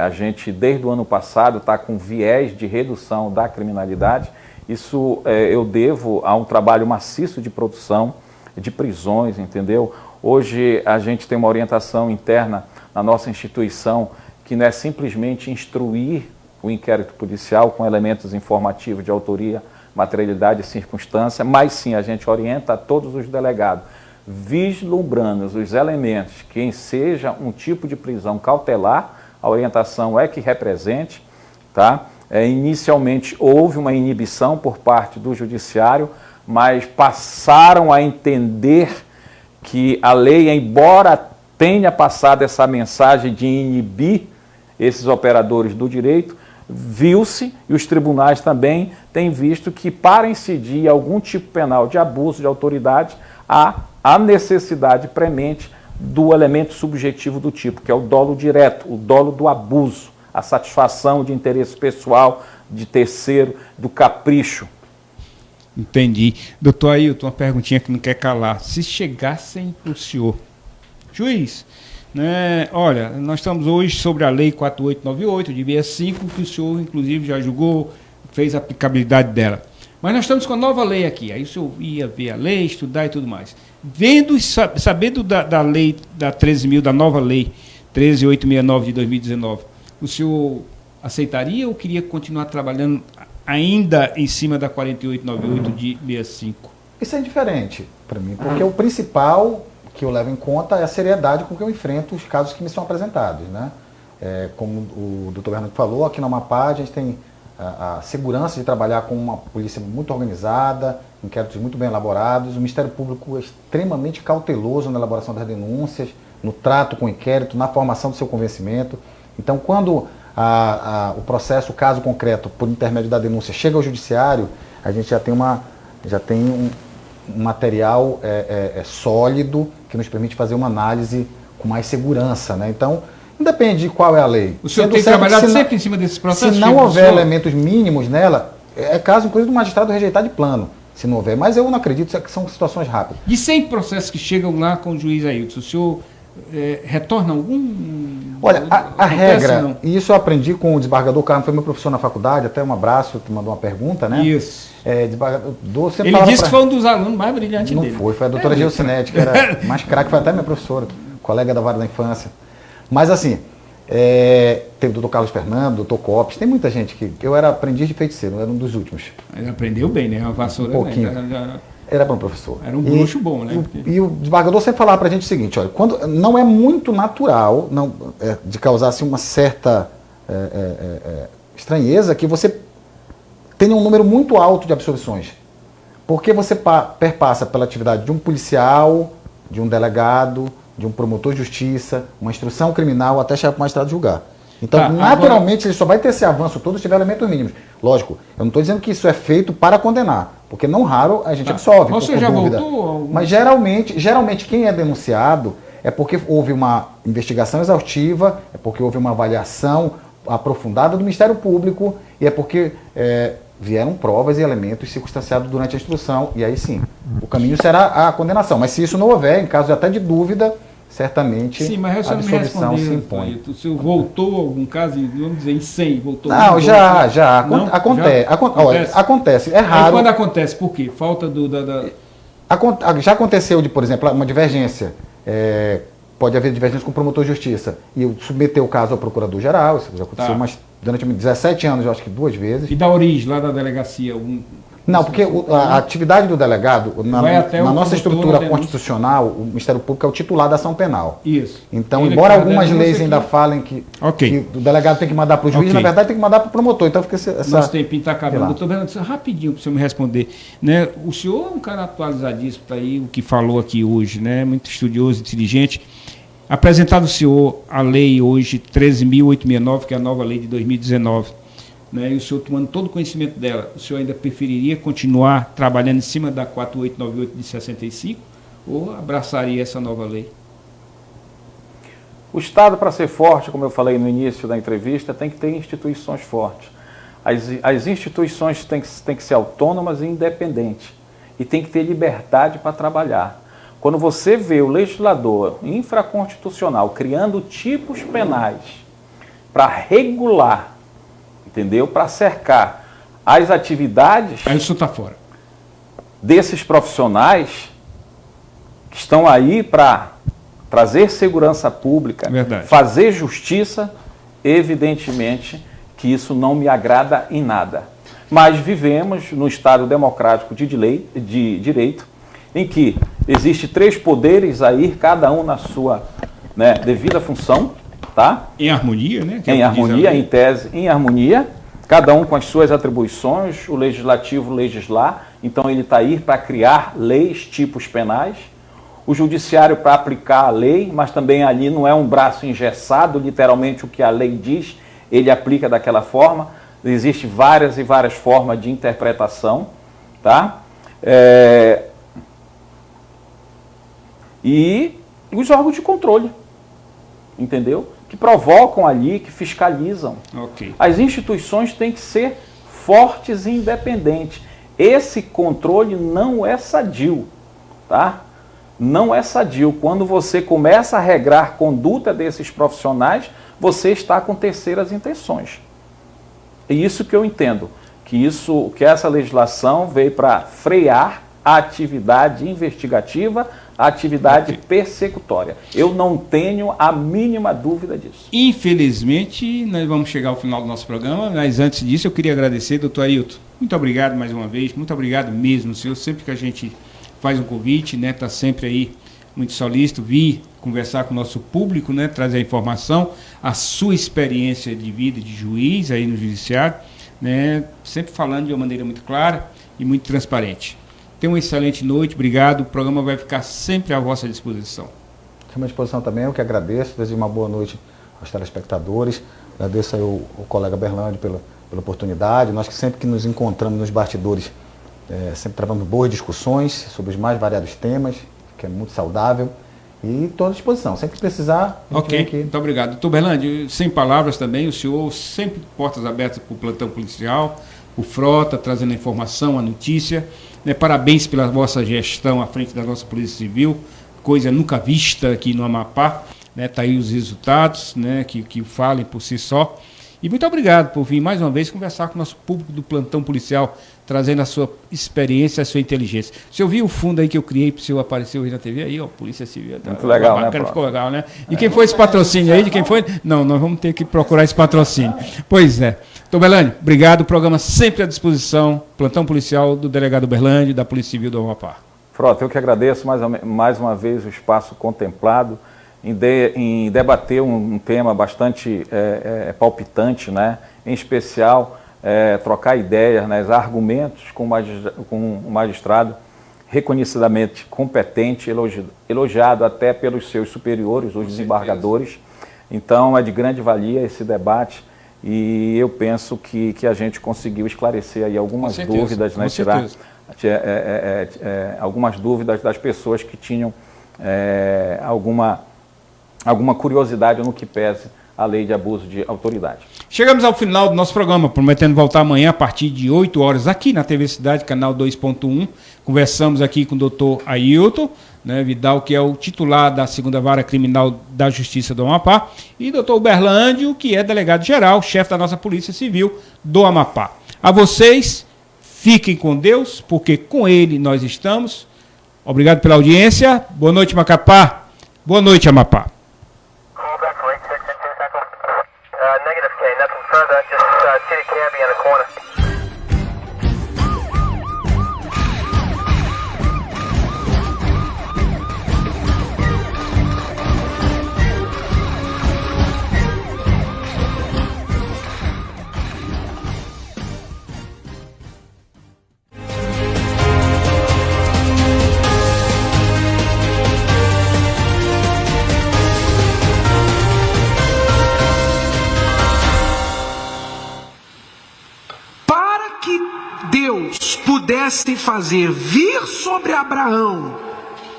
A gente, desde o ano passado, está com viés de redução da criminalidade. Isso eu devo a um trabalho maciço de produção, de prisões, entendeu? Hoje a gente tem uma orientação interna na nossa instituição que não é simplesmente instruir o inquérito policial com elementos informativos de autoria, materialidade e circunstância, mas sim a gente orienta a todos os delegados, vislumbrando os elementos que seja um tipo de prisão cautelar, a orientação é que represente, tá? Inicialmente houve uma inibição por parte do judiciário, mas passaram a entender que a lei, embora tenha passado essa mensagem de inibir esses operadores do direito, viu-se, e os tribunais também têm visto que para incidir algum tipo penal de abuso de autoridade, há a necessidade premente do elemento subjetivo do tipo, que é o dolo direto, o dolo do abuso, a satisfação de interesse pessoal, de terceiro, do capricho. Entendi. Doutor Ailton, uma perguntinha que não quer calar. Se chegassem para o senhor, juiz, né, olha, nós estamos hoje sobre a Lei 4898 de 65, que o senhor, inclusive, já julgou, fez a aplicabilidade dela. Mas nós estamos com a nova lei aqui. Aí o senhor ia ver a lei, estudar e tudo mais. Vendo e sabendo da lei, da 13.000, da nova lei 13.869 de 2019, o senhor aceitaria ou queria continuar trabalhando ainda em cima da 4898 de 65? Isso é indiferente para mim, porque o principal que eu levo em conta é a seriedade com que eu enfrento os casos que me são apresentados, né? Como o doutor Bernardo falou, aqui no Amapá a gente tem a segurança de trabalhar com uma polícia muito organizada, inquéritos muito bem elaborados, o Ministério Público é extremamente cauteloso na elaboração das denúncias, no trato com o inquérito, na formação do seu convencimento. Então, quando o processo, o caso concreto, por intermédio da denúncia, chega ao judiciário, a gente já tem um material sólido que nos permite fazer uma análise com mais segurança, né? Então, independe de qual é a lei. O senhor tem trabalhado sempre em cima desses processos? Se não houver elementos mínimos nela, é caso, inclusive, do magistrado rejeitar de plano, se não houver. Mas eu não acredito que são situações rápidas. De 100 processos que chegam lá com o juiz Ailton, o senhor retorna algum... Olha, a acontece, regra, não? e isso eu aprendi com o desembargador Carlos, foi meu professor na faculdade, até um abraço, tu mandou uma pergunta, né? Isso. Desembargador, sempre Ele falava disse que foi um dos alunos mais brilhantes não dele. Foi a doutora Gilcinete, que era mais craque, foi até minha professora, colega da vara da infância. Mas assim, teve o doutor Carlos Fernando, doutor Copes, tem muita gente que... Eu era aprendiz de feiticeiro, eu era um dos últimos. Ele aprendeu bem, né? A vassoura... Um pouquinho. Era bom professor. Era um bruxo bom, né? E o desembargador sempre falava pra gente o seguinte, olha, quando não é muito natural de causar assim, uma certa estranheza que você tenha um número muito alto de absolvições. Porque você perpassa pela atividade de um policial, de um delegado, de um promotor de justiça, uma instrução criminal, até chegar para o magistrado julgar. Então, naturalmente, ele só vai ter esse avanço todo se tiver elementos mínimos. Lógico, eu não estou dizendo que isso é feito para condenar, porque não raro a gente absolve. Você já voltou? Mas geralmente quem é denunciado é porque houve uma investigação exaustiva, é porque houve uma avaliação aprofundada do Ministério Público e é porque vieram provas e elementos circunstanciados durante a instrução e aí sim, o caminho será a condenação. Mas se isso não houver, em caso até de dúvida, certamente sim, mas a absolvição se impõe. O senhor voltou algum caso, vamos dizer, em 100, voltou? Não, já. Acontece. É raro. Aí quando acontece, por quê? Falta Já aconteceu de, por exemplo, uma divergência. Pode haver divergência com o promotor de justiça. E eu submeter o caso ao procurador-geral, isso já aconteceu durante 17 anos, eu acho que 2 vezes. E da origem, lá da delegacia? Não, porque a atividade do delegado, na nossa estrutura constitucional, o Ministério Público é o titular da ação penal. Isso. Então, embora algumas leis ainda falem que o delegado tem que mandar para o juiz, na verdade tem que mandar para o promotor. Então fica nosso tempinho está acabando. Doutor Bernardo, rapidinho para o senhor me responder. Né? O senhor é um cara atualizadíssimo, está aí o que falou aqui hoje, né? Muito estudioso, inteligente. Apresentado o senhor a lei hoje 13.869, que é a nova lei de 2019, né, e o senhor tomando todo o conhecimento dela, o senhor ainda preferiria continuar trabalhando em cima da 4898 de 65 ou abraçaria essa nova lei? O Estado, para ser forte, como eu falei no início da entrevista, tem que ter instituições fortes. As instituições têm que ser autônomas e independentes e tem que ter liberdade para trabalhar. Quando você vê o legislador infraconstitucional criando tipos penais para regular, entendeu? Para cercar as atividades aí o senhor está fora desses profissionais que estão aí para trazer segurança pública, fazer justiça, evidentemente que isso não me agrada em nada. Mas vivemos no Estado democrático de direito, em que existe 3 poderes aí, cada um na sua devida função, tá? Em harmonia, né? Em harmonia, em tese, em harmonia, cada um com as suas atribuições, o legislativo legislar, então ele está aí para criar leis, tipos penais, o judiciário para aplicar a lei, mas também ali não é um braço engessado, literalmente o que a lei diz, ele aplica daquela forma, existem várias e várias formas de interpretação, tá? E os órgãos de controle, entendeu? Que provocam ali, que fiscalizam. As instituições têm que ser fortes e independentes. Esse controle não é sadio, tá? Não é sadio. Quando você começa a regrar a conduta desses profissionais, você está com terceiras intenções. É isso que eu entendo, que essa legislação veio para frear a atividade investigativa, a atividade persecutória. Eu não tenho a mínima dúvida disso. Infelizmente, nós vamos chegar ao final do nosso programa, mas antes disso eu queria agradecer, doutor Ailton. Muito obrigado mais uma vez, muito obrigado mesmo, senhor. Sempre que a gente faz um convite, né, está sempre aí muito solícito, vir conversar com o nosso público, né, trazer a informação, a sua experiência de vida de juiz aí no judiciário, né, sempre falando de uma maneira muito clara e muito transparente. Tenha uma excelente noite, obrigado. O programa vai ficar sempre à vossa disposição. À disposição também, eu que agradeço, desejo uma boa noite aos telespectadores, agradeço aí o colega Berlândio pela oportunidade, nós que sempre que nos encontramos nos bastidores, sempre travando boas discussões sobre os mais variados temas, que é muito saudável, e estou à disposição, sempre que precisar. Ok, muito obrigado. Doutor Berlândio, sem palavras também, o senhor sempre portas abertas para o plantão policial, o Frota, trazendo a informação, a notícia. Parabéns pela vossa gestão à frente da nossa Polícia Civil, coisa nunca vista aqui no Amapá, né? Tá aí os resultados, né? Que falem por si só. E muito obrigado por vir mais uma vez conversar com o nosso público do Plantão Policial, trazendo a sua experiência, a sua inteligência. Você ouviu o fundo aí que eu criei para o senhor aparecer hoje na TV? Aí, ó, Polícia Civil. Muito legal, bacana, né? Ficou legal, né? E quem foi esse patrocínio aí? De quem foi? Não, nós vamos ter que procurar esse patrocínio. Pois é. Então, Berlândia, obrigado. O programa sempre à disposição. Plantão Policial do Delegado Berlândia, da Polícia Civil do Amapá. Frota, eu que agradeço mais uma vez o espaço contemplado em debater um tema bastante palpitante, né? Em especial, trocar ideias, né? Argumentos com um magistrado reconhecidamente competente, elogiado até pelos seus superiores, os desembargadores. Então, é de grande valia esse debate e eu penso que a gente conseguiu esclarecer aí algumas dúvidas, né? Tirar algumas dúvidas das pessoas que tinham alguma curiosidade no que pese a lei de abuso de autoridade. Chegamos ao final do nosso programa, prometendo voltar amanhã a partir de 8 horas aqui na TV Cidade, canal 2.1. Conversamos aqui com o doutor Ailton, né, Vidal, que é o titular da 2ª Vara Criminal da Justiça do Amapá, e doutor Berlândio, que é delegado-geral, chefe da nossa Polícia Civil do Amapá. A vocês, fiquem com Deus, porque com Ele nós estamos. Obrigado pela audiência. Boa noite, Macapá. Boa noite, Amapá. Negative K, nothing further, just city cabbie on the corner. Pudesse fazer vir sobre Abraão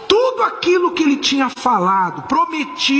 tudo aquilo que ele tinha falado, prometido.